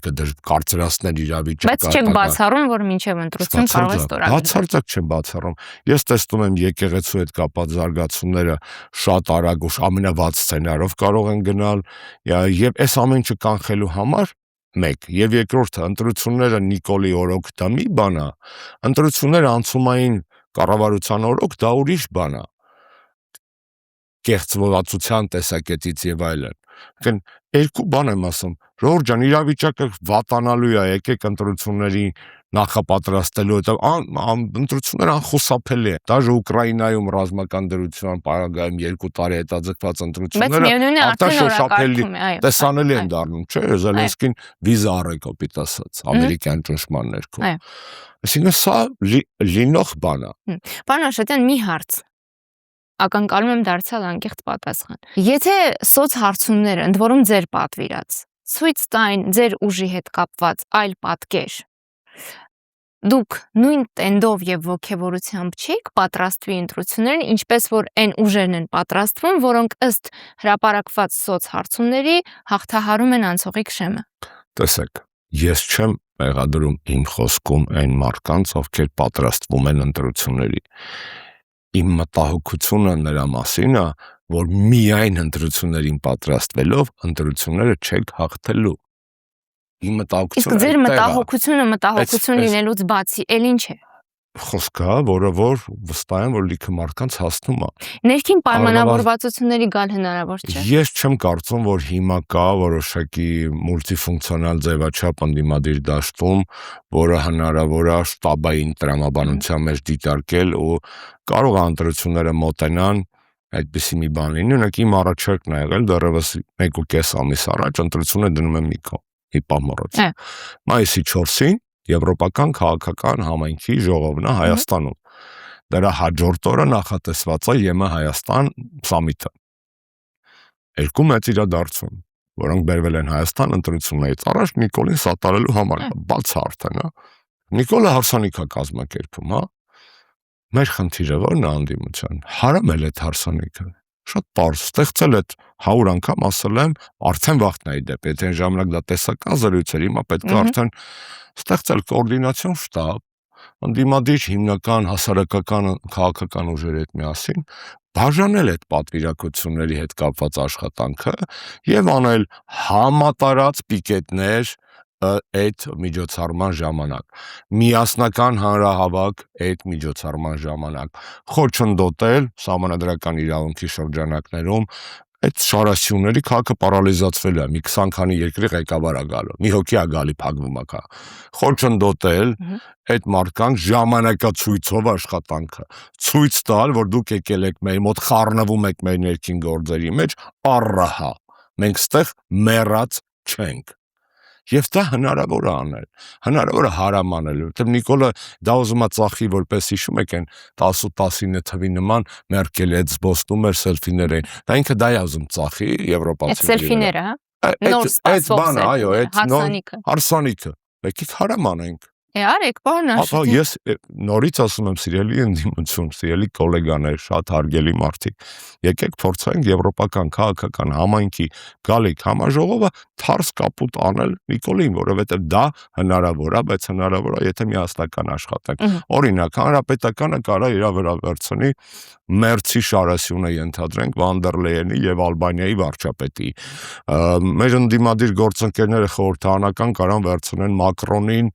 կարծրացնել իրավիճակը։ Բայց չեք բացառում, որ մինչև ընտրություն կարող է ստորագրվել։ Բացարձակ չեմ բացառում։ Ես տեսնում եմ եկեղեցու հետ կապված զարգացումները շատ արագ ու ամենավատ սցենարով կարող են գնալ, եւ այս ամեն ինչը կանխելու համար մեկ եւ երկրորդը ընտրությունները Նիկոլի օրոք դա մի բան է, ընտրությունները անցումային կառավարության օրոք դա ուրիշ բան է։ Կեղծվածության տեսակետից եւ այլն։ Երկու բան եմ ասում, Ժողովուրդ ջան, իրավիճակը վատանալու է, եկեք ընտրությունների նախապատրաստելու, ընտրությունները անխուսափելի են։ Դաժե Ուկրաինայում ռազմական դրության պարագայում 2 տարի հետաձգված ընտրությունները արտաշոշափելի տեսանելի են դառնում, չէ՞, Զելենսկին վիզա առ կոպիտ ասած, ամերիկյան ճնշման ներքո։ Այսինքն սա լինող բան է։ Պարոն Աշոտյան, մի հարց ակնկալում եմ դարձյալ անկեղծ պատասխան։ Եթե սոցհարցումները, ընդ որում ձեր պատվիրած, ցույց տային ձեր ուժի հետ կապված այլ պատկեր, դուք նույն տենդով եւ ոգևորությամբ չեք պատրաստվի ընտրություններին, ինչպես որ այն ուժերն են պատրաստվում, որոնք ըստ հրապարակված սոցհարցումների հաղթահարում են անցողիկ շեմը։ Տեսեք, ես չեմ մեղադրում իմ խոսքում այն մարդկանց, ովքեր պատրաստվում են ընտրությունների։ Իմ մտահոգությունը նրա մասին է, որ միայն ընտրություններին պատրաստվելով ընտրությունները չեք հաղթելու։ Իմ մտահոգությունը։ Իսկ ձեր մտահոգություն լինելուց բացի էլ ինչ է։ Խոսքա, որը որ վստահ եմ, որ լիքը մարդկանց հասնում է։ Ներքին պայմանավորվածությունների գալ հնարավոր չէ։ Ես չեմ կարծում, որ հիմա կա որոշակի մուլտիֆունկցիոնալ ձևաչափ ընդդիմադիր դաշտում, որը հնարավոր է շտաբային տրամաբանության մեջ դիտարկել ու կարող է ընտրությունները մոտենան այդպիսի մի բանին։ Ունեք իմ առաջարկն է եղել դեռևս 1.5 ամիս առաջ ընտրությունը դնում եմ մի պահ։ Մայիսի 4-ին Եվրոպական քաղաքական համայնքի ժողովն է Հայաստանում։ Դրա հաջորդ օրը նախատեսված է ԵՄ Հայաստան սամիթը։ Երկու մեծ իրադարձություն, որոնք բերվել են Հայաստան ընտրություններից առաջ Նիկոլին սատարելու համար, բաց արդեն, Նիկոլը հարսանիք է կազմակերպում, Մեր խնդիրը ո՞րն է անդիմության։ Հարամել այդ հարսանիքը։ Շատ պարզ, ստեղծել այդ 100 անգամ ասել եմ, արդեն վախտնայի դեպ, եթե այն ժամանակ դա տեսական զրույց էր, հիմա պետք է արդեն ստեղծել կոորդինացիոն շտաբ, ընդդիմադիր հիմնական հասարակական քաղաքական ուժերի հետ միասին, բաժանել այդ պատվիրակությունների հետ կապված աշխատանքը եւ անել համատարած պիկետներ այդ միջոցառման ժամանակ, միասնական հանրահավաք այդ միջոցառման ժամանակ, խոչընդոտել սահմանադրական իրավունքի շրջանակներում այդ շարասյունների քաղաքը պարալիզացվել է, մի 20 քանի երկրի ղեկավար է գալու, մի հոգի է գալի փակվում է, խոչընդոտել այդ մարդկանց ժամանակացույցով աշխատանքը, ցույց տալ, որ դուք եկել եք մեր մոտ, խառնվում եք մեր ներքին գործերի մեջ, առահա Մենք ստեղ մեռած չենք։ Եվ դա հնարավոր է անել, հնարավոր է հարամանել, որտեղ Նիկոլը դա ուզում է ծախի, որպես հիշում եք այն 10-19 թվի նման Մերկելի հետ զբոսնում էր սելֆիներ էին, դա ինքը դա է ուզում ծախի Այդ սելֆիները, հա։ Նոր սպասվող սելֆիները, հարսանիքը, եկեք հարամանենք։ Արեք, պարոն Ապա ես նորից ասում եմ, սիրելի ընդդիմություն, սիրելի գոլեգաներ, շատ հարգելի մարդիկ, եկեք փորձենք եվրոպական քաղաքական համայնքի գալիք համաժողովը թարս կապուտ անել Նիկոլին, որովհետև դա հնարավոր է, բայց հնարավոր է, եթե միասնական աշխատենք։ Օրինակ, հանրապետականը կարա իր վրա վերցնի Մերցի Շարասյունը ենթադրենք Վանդերլեյենի եւ Ալբանիայի վարչապետի։ Մեր ընդդիմադիր գործընկերները խորհրդարանական կարան վերցնեն Մակրոնին,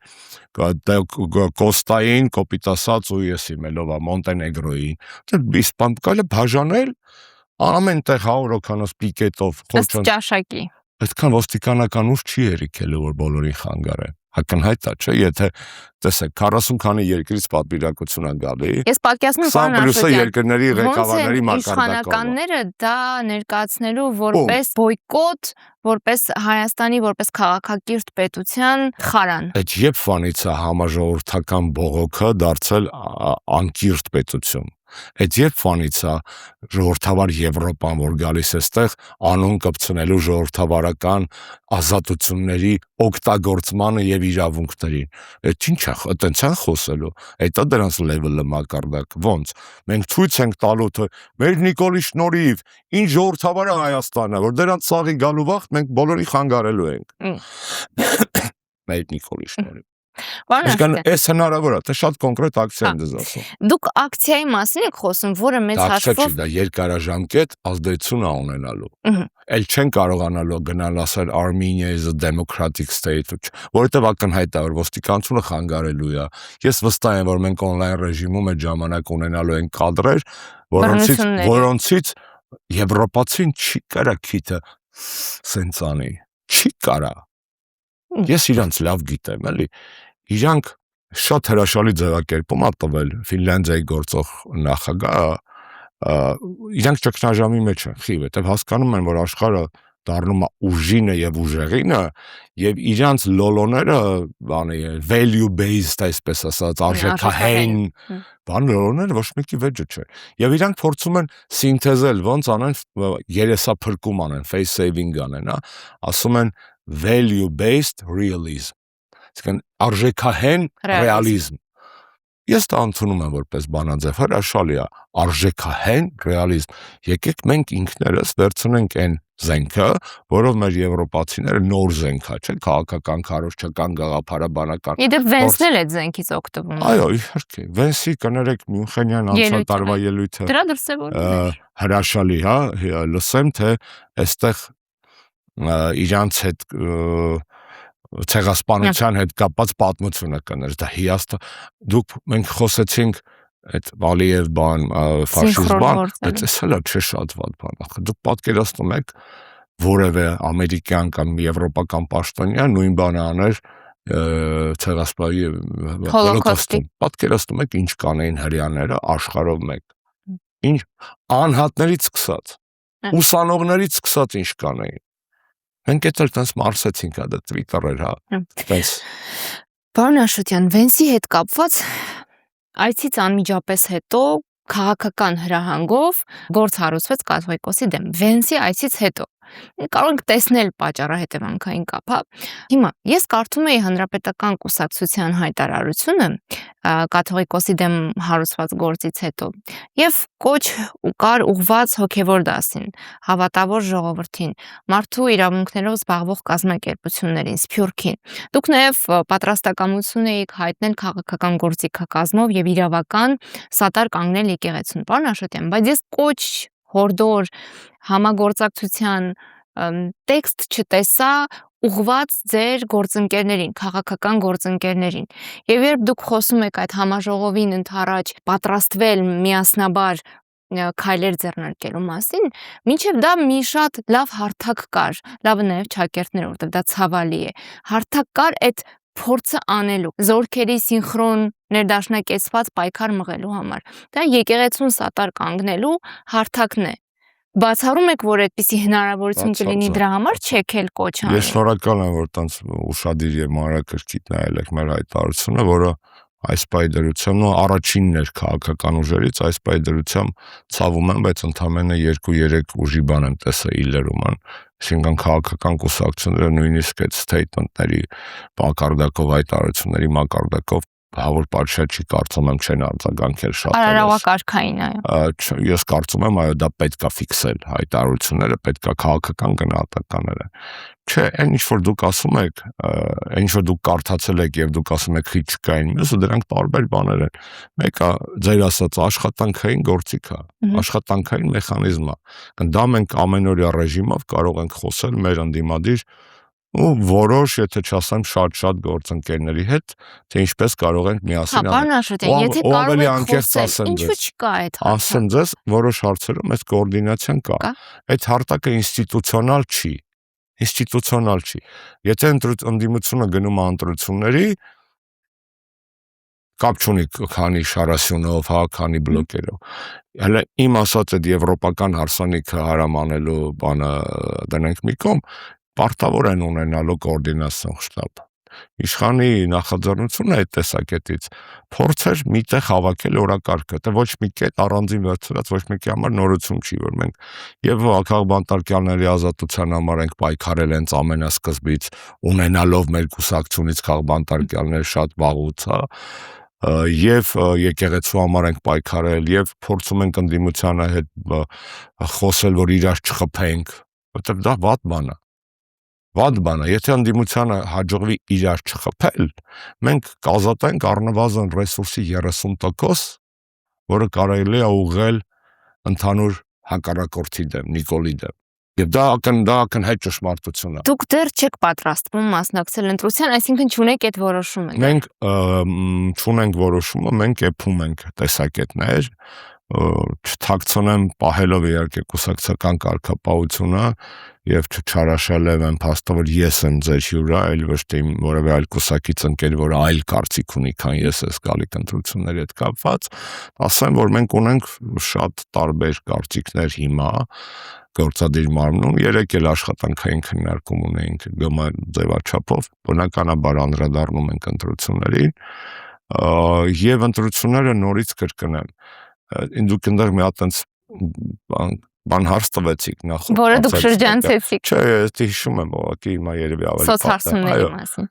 Կոստային, կոպիտ ասած ու եսի մելովա Մոնտենեգրոյին։ Իսպան կարելի բաժանել ամեն տեղ 100 օքանոց պիկետով ըստ ճաշակի։ Այդքան ոստիկանական ուժ չի երիքելու, որ բոլորին խանգարեն։ Ակնհայտ է, չէ՞, եթե տեսեք 40 քանի երկրից պատվիրակություն են գալի։ Ես պատկերացնում եմ, պարոն Աշոտյան, երկրների ղեկավարների մակարդակով։ Իշխանականները դա ներկայացնելու որպես բոյկոտ, որպես Հայաստանի որպես քաղաքակիրթ պետության խարան։ Այդ երբ վանից է համաժողովրդական բողոքը դարձել անկիրթ պետություն։ Այդ երբ վանից է ժողովրդավար Եվրոպան, որ գալիս է այստեղ անուն կպցնելու ժողովրդավարական ազատությունների օգտագործմանը եւ իրավունքներին։ Այդ ինչ է, այտենց են խոսելու։ Այդ է դրանց լեվելը մակարդակ։ Ոնց։ Մենք ցույց ենք տալու թե մեր Նիկոլի շնորհիվ ինչ ժողովրդավար է Հայաստանը, որ դրանց սաղի գալու վաղ մենք բոլորի խանգարելու ենք։ Մեր Նիկոլի շնորհիվ։ Այսինքն այս հնարավոր է, դա շատ կոնկրետ ակցիա եմ դες ասում։ Դուք ակցիայի մասին եք խոսում, որը մեծ հաշվով դա երկարաժամկետ ազդեցություն է ունենալու։ Էլ չեն կարողանալու գնալ ասել Armenia is a democratic state, որովհետև ակնհայտ է, որ ոստիկանությունը խանգարելու է։ Ես վստահ եմ, որ մենք on-line ռեժիմում այդ ժամանակ ունենալու ենք կադրեր, որոնցից եվրոպացին չի կարա քիթը սենց անի, չի կարա։ Ես իրանց լավ գիտեմ, էլի։ Իրանք շատ հրաշալի ձևակերպում ա տվել Ֆինլանդիայի գործող նախագահը, իրանք ճգնաժամի մեջ են, որտեղ հասկանում են, որ աշխարհը դառնում է ուժինը եւ ուժեղինը, եւ իրանք լոլոները, բանի value based, այսպես ասած, արժեքահեն, բան լոլոները ոչ մեկի վեճը չէ։ Եվ իրանք փորձում են սինթեզել, ոնց անեն երեսափրկում անեն, face saving անեն, հա, ասում են value based realism, այսինքն արժեքահեն ռեալիզմ։ Ես դա ընդունում եմ որպես բանաձև, հրաշալի է, արժեքահեն ռեալիզմ։ Եկեք մենք ինքներս վերցնենք այն զենքը, որով մեր եվրոպացիները նոր զենք է, չէ՞, քաղաքական, քարոզչական, գաղափարաբանական։ Իդեպ Վենսն էլ այդ զենքից օգտվում է։ Այո, իհարկե, Վենսի կներեք Մյունխենյան անցյալ տարվա ելույթը։ Դրա դրսևորում հրաշալի, հա, լսեմ թե այստեղ իրանց հետ ցեղասպանության հետ կապված պատմությունը կներ, դա հիասթ։ Մենք խոսեցինք այդ Վալիև բան, ֆաշիզմ բան, բայց էս հələ չէ շատ վատ բան։ Դուք պատկերացնում եք որևէ ամերիկյան կամ եվրոպական պաշտոնյա նույն բանը աներ ցեղասպանի հոլոկոստում։ Պատկերացնում եք ինչ կանեին հрьяաները աշխարհով մեկ։ Ինչ անհատներից սկսած, ուսանողներից սկսած ինչ կանեին։ Մենք էլ տենց մարսեցինք դա Twitter-էր, հա։ Տենց։ Պարոն Աշոտյան, Վենսի հետ կապված այցից անմիջապես հետո քաղաքական հրահանգով գործ հարուցվեց կաթողիկոսի դեմ։ Վենսի այցից հետո կարող ենք տեսնել պատճառահետևանքային կապը։ Հիմա ես կարդում էի Հանրապետական կուսակցության հայտարարությունը կաթողիկոսի դեմ հարուցված գործից հետո եւ կոչ կար ուղված հոգեվոր դասին, հավատավոր ժողովրդին, մարդու իրավունքներով զբաղվող կազմակերպություններին, Սփյուռքին։ Դուք նաեւ պատրաստակամություն էիք հայտնել քաղաքական գործիքակազմով եւ իրավական սատար կանգնել եկեղեցուն։ Պարոն Աշոտյան, բայց ես կոչ հորդոր համագործակցության տեքստ չտեսա ուղված ձեր գործընկերներին, քաղաքական գործընկերներին։ Եվ երբ դուք խոսում եք այդ համաժողովին ընդառաջ պատրաստվել միասնաբար քայլեր ձեռնարկելու մասին, մինչև դա մի շատ լավ հարթակ կար, լավը նաև ճակերտներ, որտեղ դա ցավալի է։ Հարթակ կար այդ փորձը անելու, զորքերի սինխրոն ներդաշնակեցված պայքար մղելու համար։ Դա եկեղեցուն սատար կանգնելու հարթակն է։ Բացառում եք, որ այդպիսի հնարավորություն կլինի, դրա համար չեք էլ կոչ անում։ Ես շնորհակալ եմ, որ տենց ուշադիր եւ մանրակրկիտ նայել եք մեր հայտարարությունը, որը այս պայդրությամբ առաջինն էր քաղաքական ուժերից, այս պայդրությամբ ցավում եմ, բայց ընդամենը 2-3 ուժի բան եմ տեսել իլերուման, այսինքն քաղաքական կուսակցությունները նույնիսկ այդ statement-ների մակարդակով հայտարարությունների մակարդակով հավուր պատշաճի կարծում եմ չեն արձագանքել շատ։ Արարողակարգային, այո։ Ես կարծում եմ, այո, դա պետքա ֆիքսել, հայտարարությունները պետքա քաղաքական գնահատականներ են։ Չէ, այն ինչ որ դուք ասում եք, այն ինչ որ դուք կարդացել եք եւ դուք ասում եք քիչ չկային, մյուսը դրանք տարբեր բաներ են։ Մեկը ձեր ասած աշխատանքային գործիք է, աշխատանքային մեխանիզմ է։ Դա մենք ամենօրյա ռեժիմով կարող ենք խոսել մեր ընդդիմադիր ու որոշ, եթե չասեմ շատ գործընկերների հետ, թե ինչպես կարող ենք միասին եթե կարող եք խոսել, ինչու չկա այդ հարցը։ Ասեմ ձեզ, որոշ հարցերում այդ կոորդինացիան կա։ Այդ հարթակը ինստիտուցիոնալ չի։ Եթե ընդդիմությունը գնում է ընտրությունների, կապ չունի քանի շարասյունով, քանի բլոկերով։ Հələ իմ ասած այդ եվրոպական հարսանիքը հարամանելու բանը դնենք մի կողմ, պարտավոր են ունենալու կոորդինացիոն շտաբ։ Իշխանի նախաձեռնությունը այդ տեսակետից փորձեր միտեղ հավաքել օրակարգը, դա ոչ մի կետ առանձին վերցրած ոչ մեկի համար նորություն չի, որ մենք եւ քաղբանտարկյալների ազատության համար ենք պայքարել հենց ամենասկզբից, ունենալով մեր կուսակցությունից քաղբանտարկյալներ շատ վաղուց, եւ եկեղեցու համար ենք պայքարել եւ փորձում ենք ընդդիմությանը հետ խոսել, որ իրար չխփենք, որտեղ դա վատ բան է, եթե ընդդիմությանը հաջողվի իրար չխփել, մենք կազատենք առնվազն ռեսուրսի 30%, որը կարելի է ուղղել ընդհանուր հակառակորդի դեմ, Նիկոլի դեմ։ Եվ դա ակնհայտ ճշմարտություն է։ Դուք դեռ չեք պատրաստվում մասնակցել ընտրության, այսինքն չունեք այդ որոշումը։ Մենք չունենք որոշումը, մենք էփում ենք տեսակետներ, չթաքցնեմ պահելով իհարկե կուսակցական կարգապահությունը եւ չչարաշալեմ եմ փաստը, որ ես եմ ձեր հյուրը, այլ ոչ թե որևէ այլ կուսակից ընկեր, որ այլ կարծիք ունի, քան ես ես գալիք ընտրությունների հետ կապված, ասեմ, որ մենք ունենք շատ տարբեր կարծիքներ հիմա գործադիր մարմնում, 3 էլ աշխատանքային քննարկում ունենք գմա ձևաչափով, բնականաբար անդրադառնում ենք ընտրություններին, եւ ընտրությունները նորից կրկնեմ։ Դուք այնտեղ մի հատ այնց բան հարց տվեցիք նախորդ։ Որը դուք շրջանցեցիք։ Չէ, ես հիշում եմ, ուղղակի հիմա երևի ավելի սոցհարցումների մասին։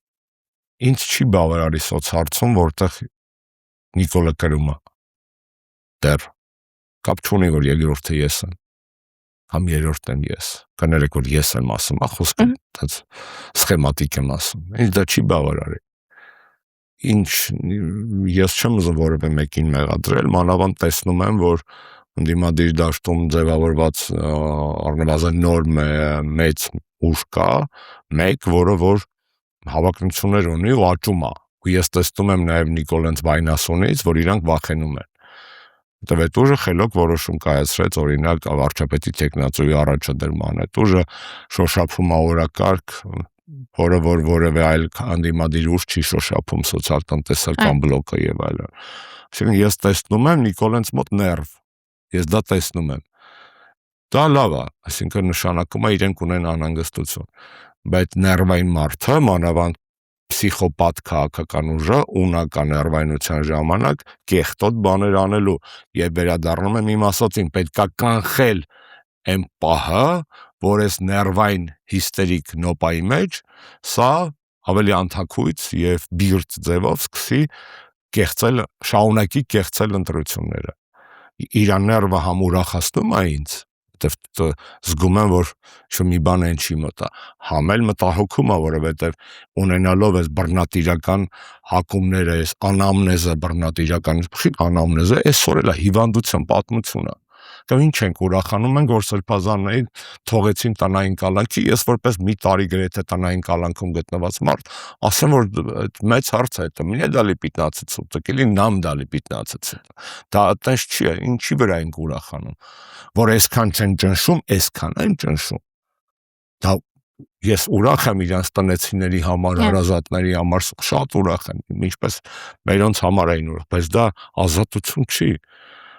Ինձ չի բավարարի սոցհարցում, որտեղ Նիկոլը կրում է։ Դեռ կապ չունի, որ երկրորդը ես եմ, կամ երրորդն եմ ես։ Կներեք, որ ես եմ ասում, խոսքը այդպես սխեմատիկ եմ ասում։ Ինձ դա չի բավարարի։ Ես չեմ ուզում որևէ մեկին մեղադրել, մանավանդ տեսնում եմ, որ ընդդիմադիր դաշտում ձևավորված առնվազն նոր մեծ ուժ կա, մեկ, որը որ հավակնություններ ունի ու աճում է։ Ու ես տեսնում եմ նաև Նիկոլենց Վայնասունից, որ իրանք վախենում են։ Որտեւ այդ ուժը խելոք որոշում կայացրեց, օրինակ վարչապետի տեխնացուի առաջադրման, այդ ուժը շոշափում է օրակարգ, որը որ որևէ այլ անդիմադիր ուժ չի շոշափում սոցիալ-տնտեսական բլոկը եւ այլն։ Այսինքն ես տեսնում եմ Նիկոլենց մոտ ներվ։ Ես դա տեսնում եմ։ Դա լավ է, այսինքն նշանակում է իրենք ունեն անհանգստություն, բայց ներվային մարդը, մանավանդ պսիխոպաթ քաղաքական ուժը ունական ներվայնության ժամանակ կեղտոտ բաներ անելու եւ վերադառնում եմ իմ ասածին, պետքա կանխել այն պահը, որ այս ներվային հիստերիկ նոպայի մեջ սա ավելի անթակույց եւ բիրտ ձևով սկսի կեղծել, շարունակի կեղծել ընտրությունները։ Իր ներվը համ ուրախացնում է ինձ, զգում եմ, որ մի բան են չի մտա, համ էլ մտահոգում է, որովհետև ունենալով այս բռնատիրական հակումները, այս անամնեզը բռնատիրական, անամնեզը այսօր էլ է հիվանդության պատմությունը։ Կամ ինչ ենք ուրախանում ենք, որ սրբազաններին թողեցին տնային կալանքի, ես որպես մի տարի գրեթե տնային կալանքում գտնված մարդ, ասեմ, որ մեծ հարց է դա, мне дали 15 суток, или нам дали 15 суток։ Դա այդպես չի, ինչի վրա ենք ուրախանում, որ այսքան չեն ճնշում, այսքան են ճնշում։ Դա ես ուրախ եմ իրանց տնեցիների համար, հարազատների համար, շատ ուրախ եմ, ինչպես մերոնց համար էին ուրախ, բայց դա ազատություն չի։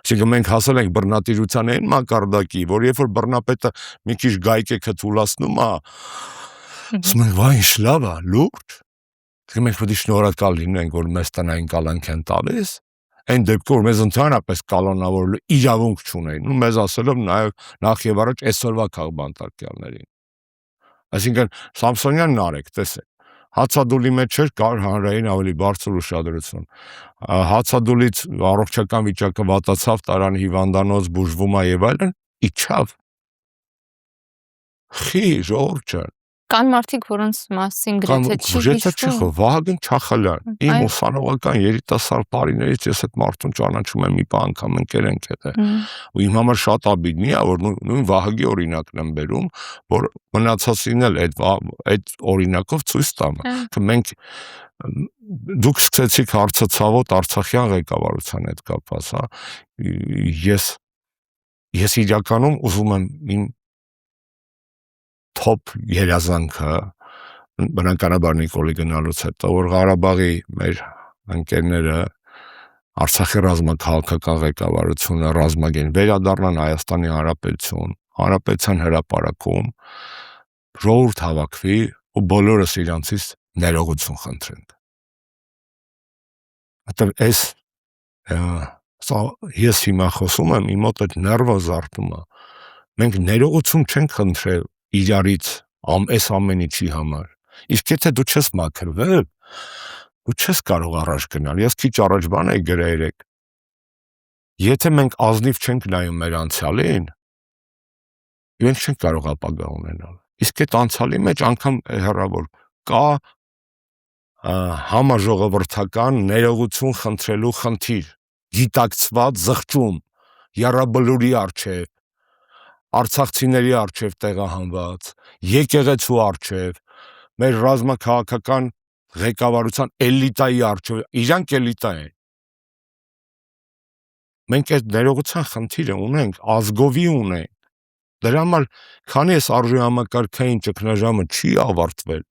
Այսինքն մենք հասել ենք բռնատիրության այն մակարդակի, որ երբ որ բռնապետը մի քիչ գայքեքը թուլացնում է, ասում ենք, վայ, ինչ լավ է, լուրջ։ Մենք պետք է շնորհակալ լինենք, որ մեզ տնային կալանք են տալիս, այն դեպքում, որ մեզ ընդհանրապես կալանավորելու իրավունք չունեն, ու մեզ ասելով նախ եւ առաջ այսօրվա քաղբանտարկյալներին։ Այսինքն Սամսոնյանն արեք, տեսեք, հացադուլի մեջ էր կար հանրային ավելի բարձր ուշադրություն։ Հացադուլից առողջական վիճակը վատացավ, տարան հիվանդանոց, բուժվում է եւ այլն, իջավ։ Խի ժողովուրդ ջան։ Կան մարդիկ, որոնց մասին գրեթե չի հիշվում։ Վահագն Չախալյան, իմ ուսանողական երիտասարդ տարիներից ես այդ մարդուն ճանաչում եմ մի պահ անգամ ընկեր ենք հետ։ Ու իմ համար շատ աբիդնի է, որ նույն Վահագի օրինակն եմ բերում, որ մնացածին էլ այդ օրինակով ցույց տամ։ Մենք դուք սկսեցիք հարցացավոտ Արցախյան ղեկավարության հետ կապված, հա։ Ես իրականում ուզում եմ իմ թոփ երազանքը, բնականաբար Նիկոլի գնալուց հետո, որ Ղարաբաղի մեր ընկերները Արցախի ռազմաքաղաքական ղեկավարությունը ռազմագեն վերադառնան Հայաստանի Հանրապետություն, Հանրապետության հրապարակում ժողովուրդ հավաքվի ու բոլորս իրանցից ներողություն խնդրենք։ Ես հիմա խոսում եմ, իմ մոտ այդ ներվը զարթում է։ Մենք ներողություն չենք խնդրել իրարից այս ամեն ինչի համար։ Իսկ եթե դու չես մաքրվել, դու չես կարող առաջ գնալ։ Ես քիչ առաջ բան էի գրել երեք։ Եթե մենք ազնիվ չենք նայում մեր անցյալին, մենք չենք կարող ապագա ունենալ։ Իսկ այդ անցյալի մեջ անգամ հեռավոր կա համաժողովրդական ներողություն խնդրելու խնդիր, գիտակցված զղջում, եռաբլուրի առջև, արցախցիների առջև տեղահանված, եկեղեցու առջև, մեր ռազմաքաղաքական ղեկավարության էլիտայի առջև, իրանք էլիտա են։ Մենք այդ ներողության խնդիրը ունենք, ազգովի ունենք։ Դրա համար, քանի այս արժեհամակարգային ճգնաժամը չի ավարտվել,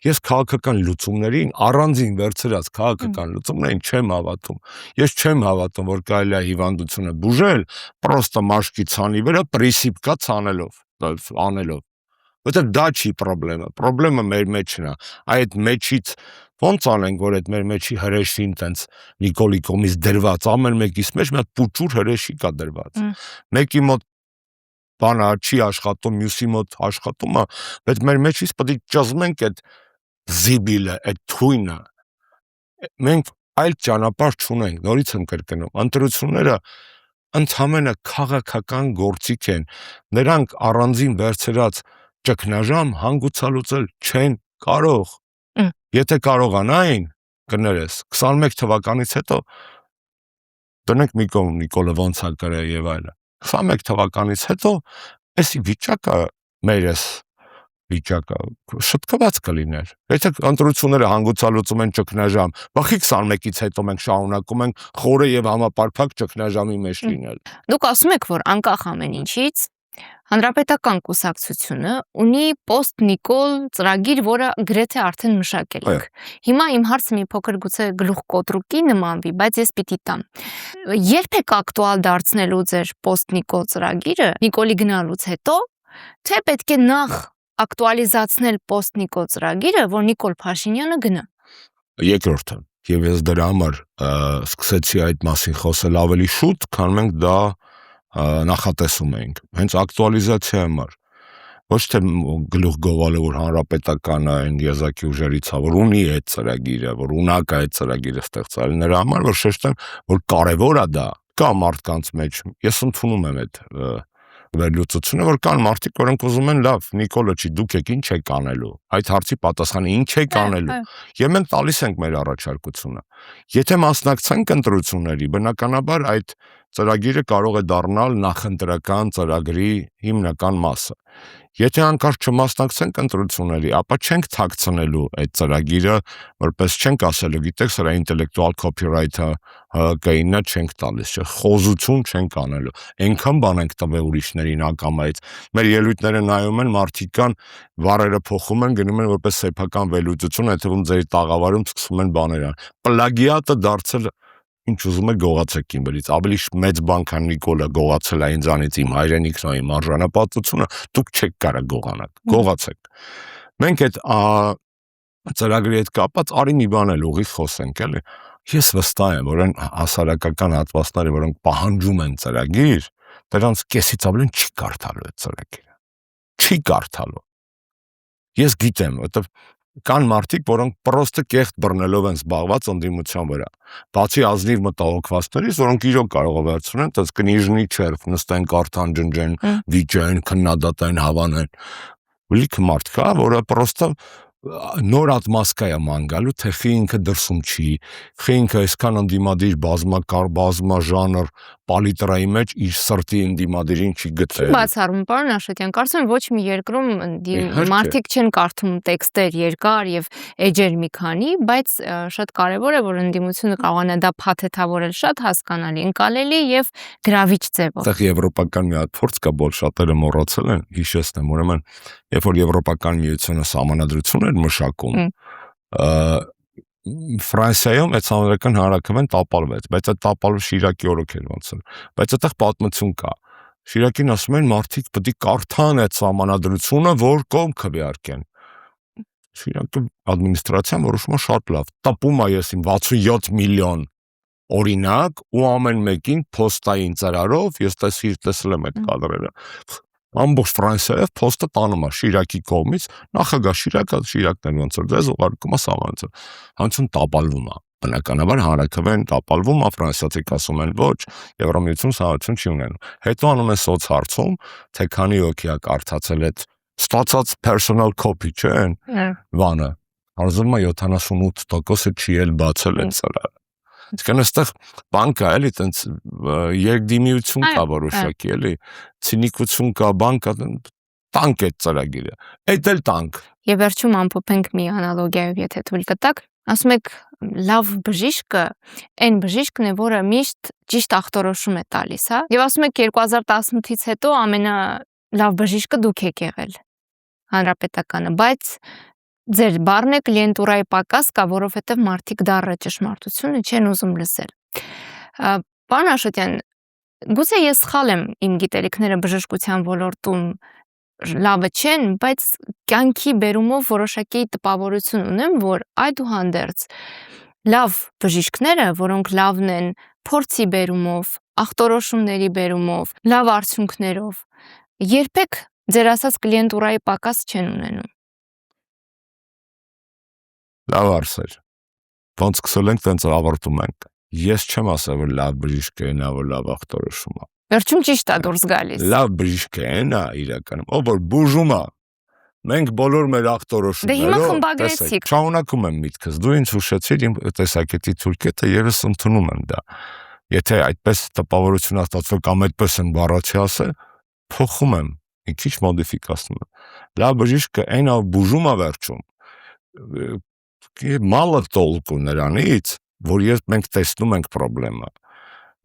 ես քաղաքական լուծումներին, առանձին վերցրած քաղաքական լուծումներին չեմ հավատում։ Ես չեմ հավատում, որ կարելի է հիվանդությունը բուժել, պրոստը մաշկի ցանի վրա պրինցիպ կա անելով։ Որտեղ դա չի խնդրեմը։ Խնդրեմը մեր մեջն է։ Այդ մեջից ո՞նց անենք, որ այդ մեր մեջի հրեշին տենց Նիկոլի կողմից դրված, ամեն մեկիս մեջ մի հատ պուճուր հրեշի կա դրված։ Մեկի մոտ բանը չի աշխատում, մյուսի մոտ աշխատում է, բայց մեր մեջից պետք է ճզմենք այդ զիբիլը, այդ թույնը։ Մենք այլ ճանապարհ չունենք, նորից եմ կրկնում, ընտրությունները ընդհանրապես քաղաքական գործիք են, նրանք առանձին վերցրած ճգնաժամ հանգուցալուծել չեն կարող։ Եթե կարողանային, կներես, 21 թվականից հետո դնենք մի կողմ Նիկոլը ոնց է գրել եւ այլն։ 21 թվականից հետո այս վիճակը մերս վիճակը շտկված կլիներ։ Եթե ընտրությունները հանգուցալուծում են ճգնաժամ, բախի 21-ից հետո մենք շարունակում ենք խորը եւ համապարփակ ճգնաժամի մեջ լինել։ Դուք ասում եք, որ անկախ ամեն ինչից Հանրապետական կուսակցությունը ունի post-Նիկոլ ծրագիր, որը գրեթե արդեն մշակել եք։ Հիմա իմ հարցը մի փոքր գուցե գլուխկոտրուկի նմանվի, բայց ես պիտի տամ։ Երբ եք ակտուալ դարձնելու ձեր post-Նիկոլ ծրագիրը, Նիկոլի գնալուց հետո, թե պետք է նախ ակտուալիզացնել post-Նիկոլ ծրագիրը, որ Նիկոլ Փաշինյանը գնա։ Երկրորդը, եւ ես դրա համար սկսեցի այդ մասին խոսել ավելի շուտ, քան մենք դա նախատեսում էինք, հենց ակտուալիզացիա համար, ոչ թե գլուխ գովալը, որ հանրապետականը այն եզակի ուժերից է, որ ունի այդ ծրագիրը, որ ունակ է այդ ծրագիրը ստեղծել, նրա համար, որ շեշտեմ, որ կարևոր է դա, կա մարդկանց մեջ, ես ընդունում եմ այդ վերլուծությունը, որ կան մարդիկ, որոնք ուզում են լավ, Նիկոլը չի, դուք եք ինչ եք անելու, այդ հարցի պատասխանը ինչ եք անելու, եւ մենք տալիս ենք մեր առաջարկությունը։ Եթե մասնակցենք ընտրությունների, բնականաբար այդ ծրագիրը կարող է դառնալ նախընտրական ծրագրի հիմնական մասը։ Եթե անկարծ չմասնակցենք ընտրությունների, ապա չենք թաքցնելու այդ ծրագիրը, որպես չենք ասելու, գիտեք, սրա ինտելեկտուալ copyright-ը ՀԿ-ինը չենք տալիս, խոզություն չենք անելու։ Այնքան բան ենք տվել ուրիշներին ակամայից։ Մեր ելույթները նայում են, մարդիկ կան, բառերը փոխում են, գնում են որպես սեփական վերլուծություն, այդ թվում ձեր տաղավարում սկսում են բաներ ան։ Պլագիատը դարձել ինչ ուզում եք գողացեք իմերից, ավելի մեծ բան քան Նիկոլը գողացել է ինձանից իմ հայրենիքն ու իմ արժանապատվությունը, դուք չեք կարող գողանալ, գողացեք։ Մենք այդ ծրագրի հետ կապած արի մի բան էլ ուղիղ խոսենք, էլի։ Ես վստահ եմ, որ այն հասարակական հատվածները, որոնք պահանջում են ծրագիր, դրանց կեսից ավելին չի կարդալու այդ ծրագիրը։ Չի կարդալու։ Ես գիտեմ, որովհետև կան մարդիկ, որոնք պրոստը կեղտ բռնելով են զբաղված ընդդիմության վրա։ Բացի ազնիվ մտահոգվածներից, որոնք իրոք կարող են վերցնեն, տես կնիժնի չերվ, նստեն, կարդան, ջնջեն, վիճեն, քննադատեն, հավանեն։ Լիքը մարդ կա, որը պրոստը նոր ատմասկա է ման գալու, թե խի ինքը դրսում չի, խի ինքը այսքան ընդդիմադիր բազմաժանր պալիտրայի մեջ իր սրտի ընդդիմադիրին չի գտել։ Բացառում, պարոն Աշոտյան, կարծում եմ ոչ մի երկրում մարդիկ չեն կարդում տեքստեր երկար եւ էջեր մի քանի, բայց շատ կարեւոր է, որ ընդդիմությունը կարողանա դա փաթեթավորել շատ հասկանալի, ընկալելի եւ գրավիչ ձևով։ Այդտեղ եվրոպական մի հատ փորձ կա, որ շատերը մոռացել են, հիշեցնեմ, ուրեմն, երբ որ Եվրոպական միությունը սահմանադրություն էր մշակում, Ֆրանսիայում այդ համերական հանրաքվեն տապալվեց, բայց այդ տապալը Շիրակի օրոք էր ոնց էր, բայց այդտեղ պատմություն կա։ Շիրակին ասում են մարդիկ պետք է կարդան այդ սահմանադրությունը, որ կողմ քվեարկեն։ Շիրակի ադմինիստրացիան որոշումը շատ լավ, տպում է ես իմ 67 միլիոն օրինակ ու ամեն մեկին փոստային ծրարով, ես տեսել եմ այդ կադրերը։ Ամբողջ Ֆրանսիայով փոստը տանում է Շիրակի կողմից, նախագահ Շիրակն էլ ոնց որ դες ուղարկում է սահմանություն։ Հանցուն տապալվում է։ Բնականաբար հանրաքվեն տապալվում է, ֆրանսիացիք ասում են ոչ, Եվրամիություն սահմանություն չի ունենում։ Հետո անում են սոցհարցում, թե քանի հոգի է կարդացել այդ ստացած personal copy, չէ՞, բանը։ Հարցնում է 78%-ը չի էլ բացել այդ ծրարը։ Իսկան այստեղ բան կա, էլի, տենց երկդիմիություն կա որոշակի, էլի, ցինիկություն կա, բան կա, տանկ է ծրագիրը, այդ էլ տանկ։ Եվ վերջում ամփոփենք մի անալոգիայով, եթե թույլ կտաք, ասում եք լավ բժիշկը այն բժիշկն է, որը միշտ ճիշտ ախտորոշում է տալիս, հա։ Եվ ասում եք 2018-ից հետո ամենալավ բժիշկը դուք եք եղել հանրապետականը, բայց ձեր բառն է կլիենտուրայի պակաս կա, որովհետև մարդիկ դառը ճշմարտությունը չեն ուզում լսել։ Պարոն Աշոտյան, գուցե ես սխալ եմ, իմ գիտելիքները բժշկության ոլորտում լավը չեն, բայց կյանքի բերումով որոշակի տպավորություն ունեմ, որ այդուհանդերձ լավ բժիշկները, որոնք լավն են փորձի բերումով, ախտորոշումների բերումով, լավ արդյունքներով, երբեք ձեր ասած կլիենտուրայի պակաս չեն ունենում։ Լավ արսեր, ոնց սկսել ենք, տենց ավարտում ենք, ես չեմ ասել, որ լավ բժիշկ է նա, որ լավ ախտորոշում է։ Վերջում ճիշտ է դուրս գալիս։ Լավ բժիշկ է նա իրականում, ով որ բուժում է, մենք բոլոր մեր ախտորոշումներով, դե հիմա խմբագրեցիք։ Շարունակում եմ միտքս, դու ինձ հուշեցիր իմ տեսակետի թուրքետը, ես ընդունում եմ դա։ Եթե այդպես տպավորություն ստացվել կամ այդպես եմ բառացի ասել, փոխում եմ, մի քիչ մոդիֆիկացնում եմ։ Լավ բժիշկը այն ով բուժում է վերջում, մալը տոլկու նրանից, որ մենք տեսնում ենք պրոբլեմը։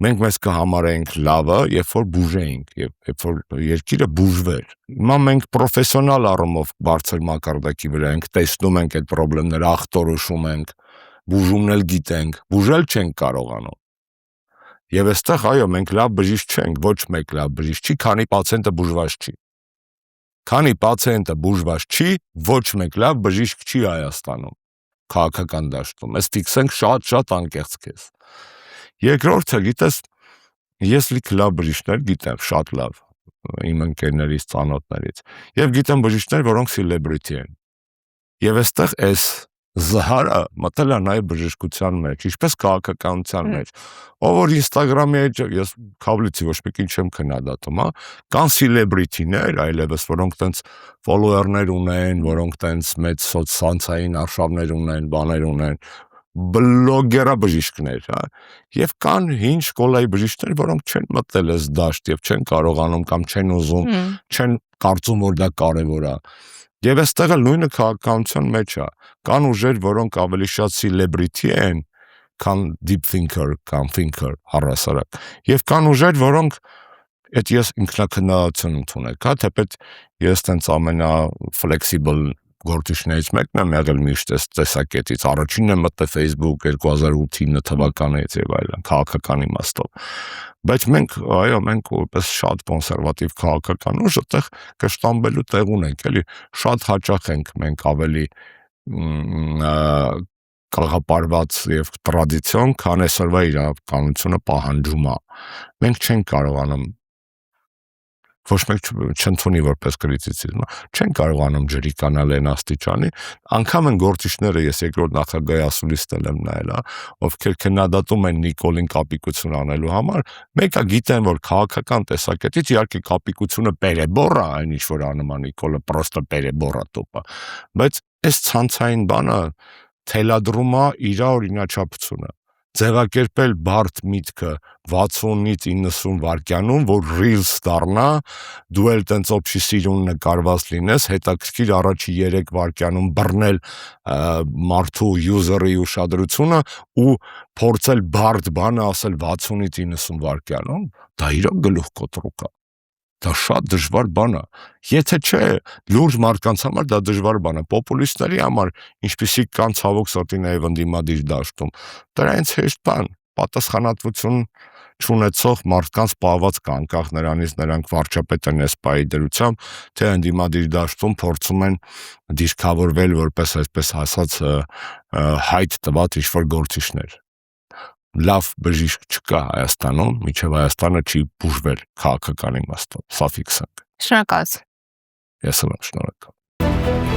Մենք մեզ կհամարենք լավը, երբ որ բուժեինք, երբ որ երկիրը բուժվեր։ Հիմա մենք պրոֆեսիոնալ առումով բարձր մակարդակի վրա ենք, տեսնում ենք այդ պրոբլեմները, ախտորոշում ենք, բուժումն էլ գիտենք, բուժել չենք կարողանում։ Եվ այստեղ այո, մենք լավ բժիշկ չենք, ոչ մեկ լավ բժիշկ չի, քանի պացիենտը բուժված չի։ Քանի պացիենտը բուժված չի, ոչ մեկ լավ բժիշկ չի Հայաստանում, քաղաքական դաշտում։ Այս ֆիքսենք շատ անկեղծ քեզ։ Երկրորդը, գիտես, ես լիք լավ բժիշկներ գիտեմ, շատ լավ, իմ ընկերներից, ծանոթներից, եւ գիտեմ բժիշկներ, որոնք celebrity են։ Եվ այստեղ այս զհարը մտել է նաև բժշկության մեջ, ինչպես քաղաքականության մեջ, ով որ Instagram-ի մեջ, ես քավլիցի ոչ մեկին չեմ քննադատում, հա, կան celebrity-ներ, այլևս, որոնք տենց follower-ներ ունեն, որոնք տենց մեծ սոցցանցային արշավներ ունեն, բաներ ունեն, բլոգերա բժիշկներ, հա, եւ կան հին շկոլայի բժիշկներ, որոնք չեն մտել այս դաշտ եւ չեն կարողանում կամ չեն ուզում, չեն կարծում, որ դա կարեւոր է։ Եվ այստեղ էլ նույնը քաղաքականության մեջ է, կան ուժեր, որոնք ավելի շատ celebrity են, քան deep thinker կամ thinker առհասարակ, եւ կան ուժեր, որոնք այդ ես ինքնակննադատություն ընդունեք, հա, թեպետ ես տենց ամենա flexible գործիչներից մեկն եմ եղել միշտ այս տեսակետից, առաջինն եմ մտել Facebook 2008 թվականից եւ այլն, քաղաքական իմաստով, բայց մենք որպես շատ կոնսերվատիվ քաղաքական ուժ այդտեղ կշտամբելու տեղ ունենք, էլի, շատ հաճախ ենք մենք ավելի կաղապարված եւ տրադիցիոն, քան այսօրվա իրականությունը պահանջում է։ Մենք չենք կարողանում ոչ մեկ չընդունի որպես կրիտիցիզմ, չեն կարողանում ջրիկանալ այն աստիճանի, անգամ են գործիչները, ես երկրորդ նախագահի ասուլիստ եմ նայել, ովքեր քննադատում են Նիկոլին կապիկություն անելու համար, մեկը գիտեն, որ քաղաքական տեսակետից իհարկե կապիկությունը պերեբոռ է, այն ինչ որ անում է Նիկոլը, պրոստը պերեբոռ է տոպը, բայց այս ցանցային բանը թելադրում է իր օրինաչափությունը, ձևակերպել բարդ միտքը 60-ից 90 վայրկյանում, որ reels դառնա, դու էլ տենց օբշի սիրուն նկարված լինես, հետաքրքիր առաջի 3 վայրկյանում բռնել մարդու user-ի ուշադրությունը ու փորձել բարդ բանը ասել 60-ից 90 վայրկյանում, դա իրոք գլուխ կոտրուկ է։ Դա շատ դժվար բան է։ Եթե չէ, լուրջ մարդկանց համար դա դժվար բան է, պոպուլիստների համար, ինչպիսիք կան ցավոք սրտի նաև ընդդիմադիր դաշտում, դրանից հեշտ բան, պատասխանատվություն չունեցող մարդկանց պահված կա, անկախ նրանից նրանք վարչապետ են սպայի դրությամբ, թե ընդդիմադիր դաշտում փորձում են դիրքավորվել որպես այսպես ասած հայտ տված ինչ-որ գործիչներ։ Լավ բժիշկ չկա Հայաստանում, մինչև Հայաստանը չի բուժվել քաղաքական իմաստով, սա ֆիքս ենք։ Շնորհակալ։ Ես եմ շնորհակալ։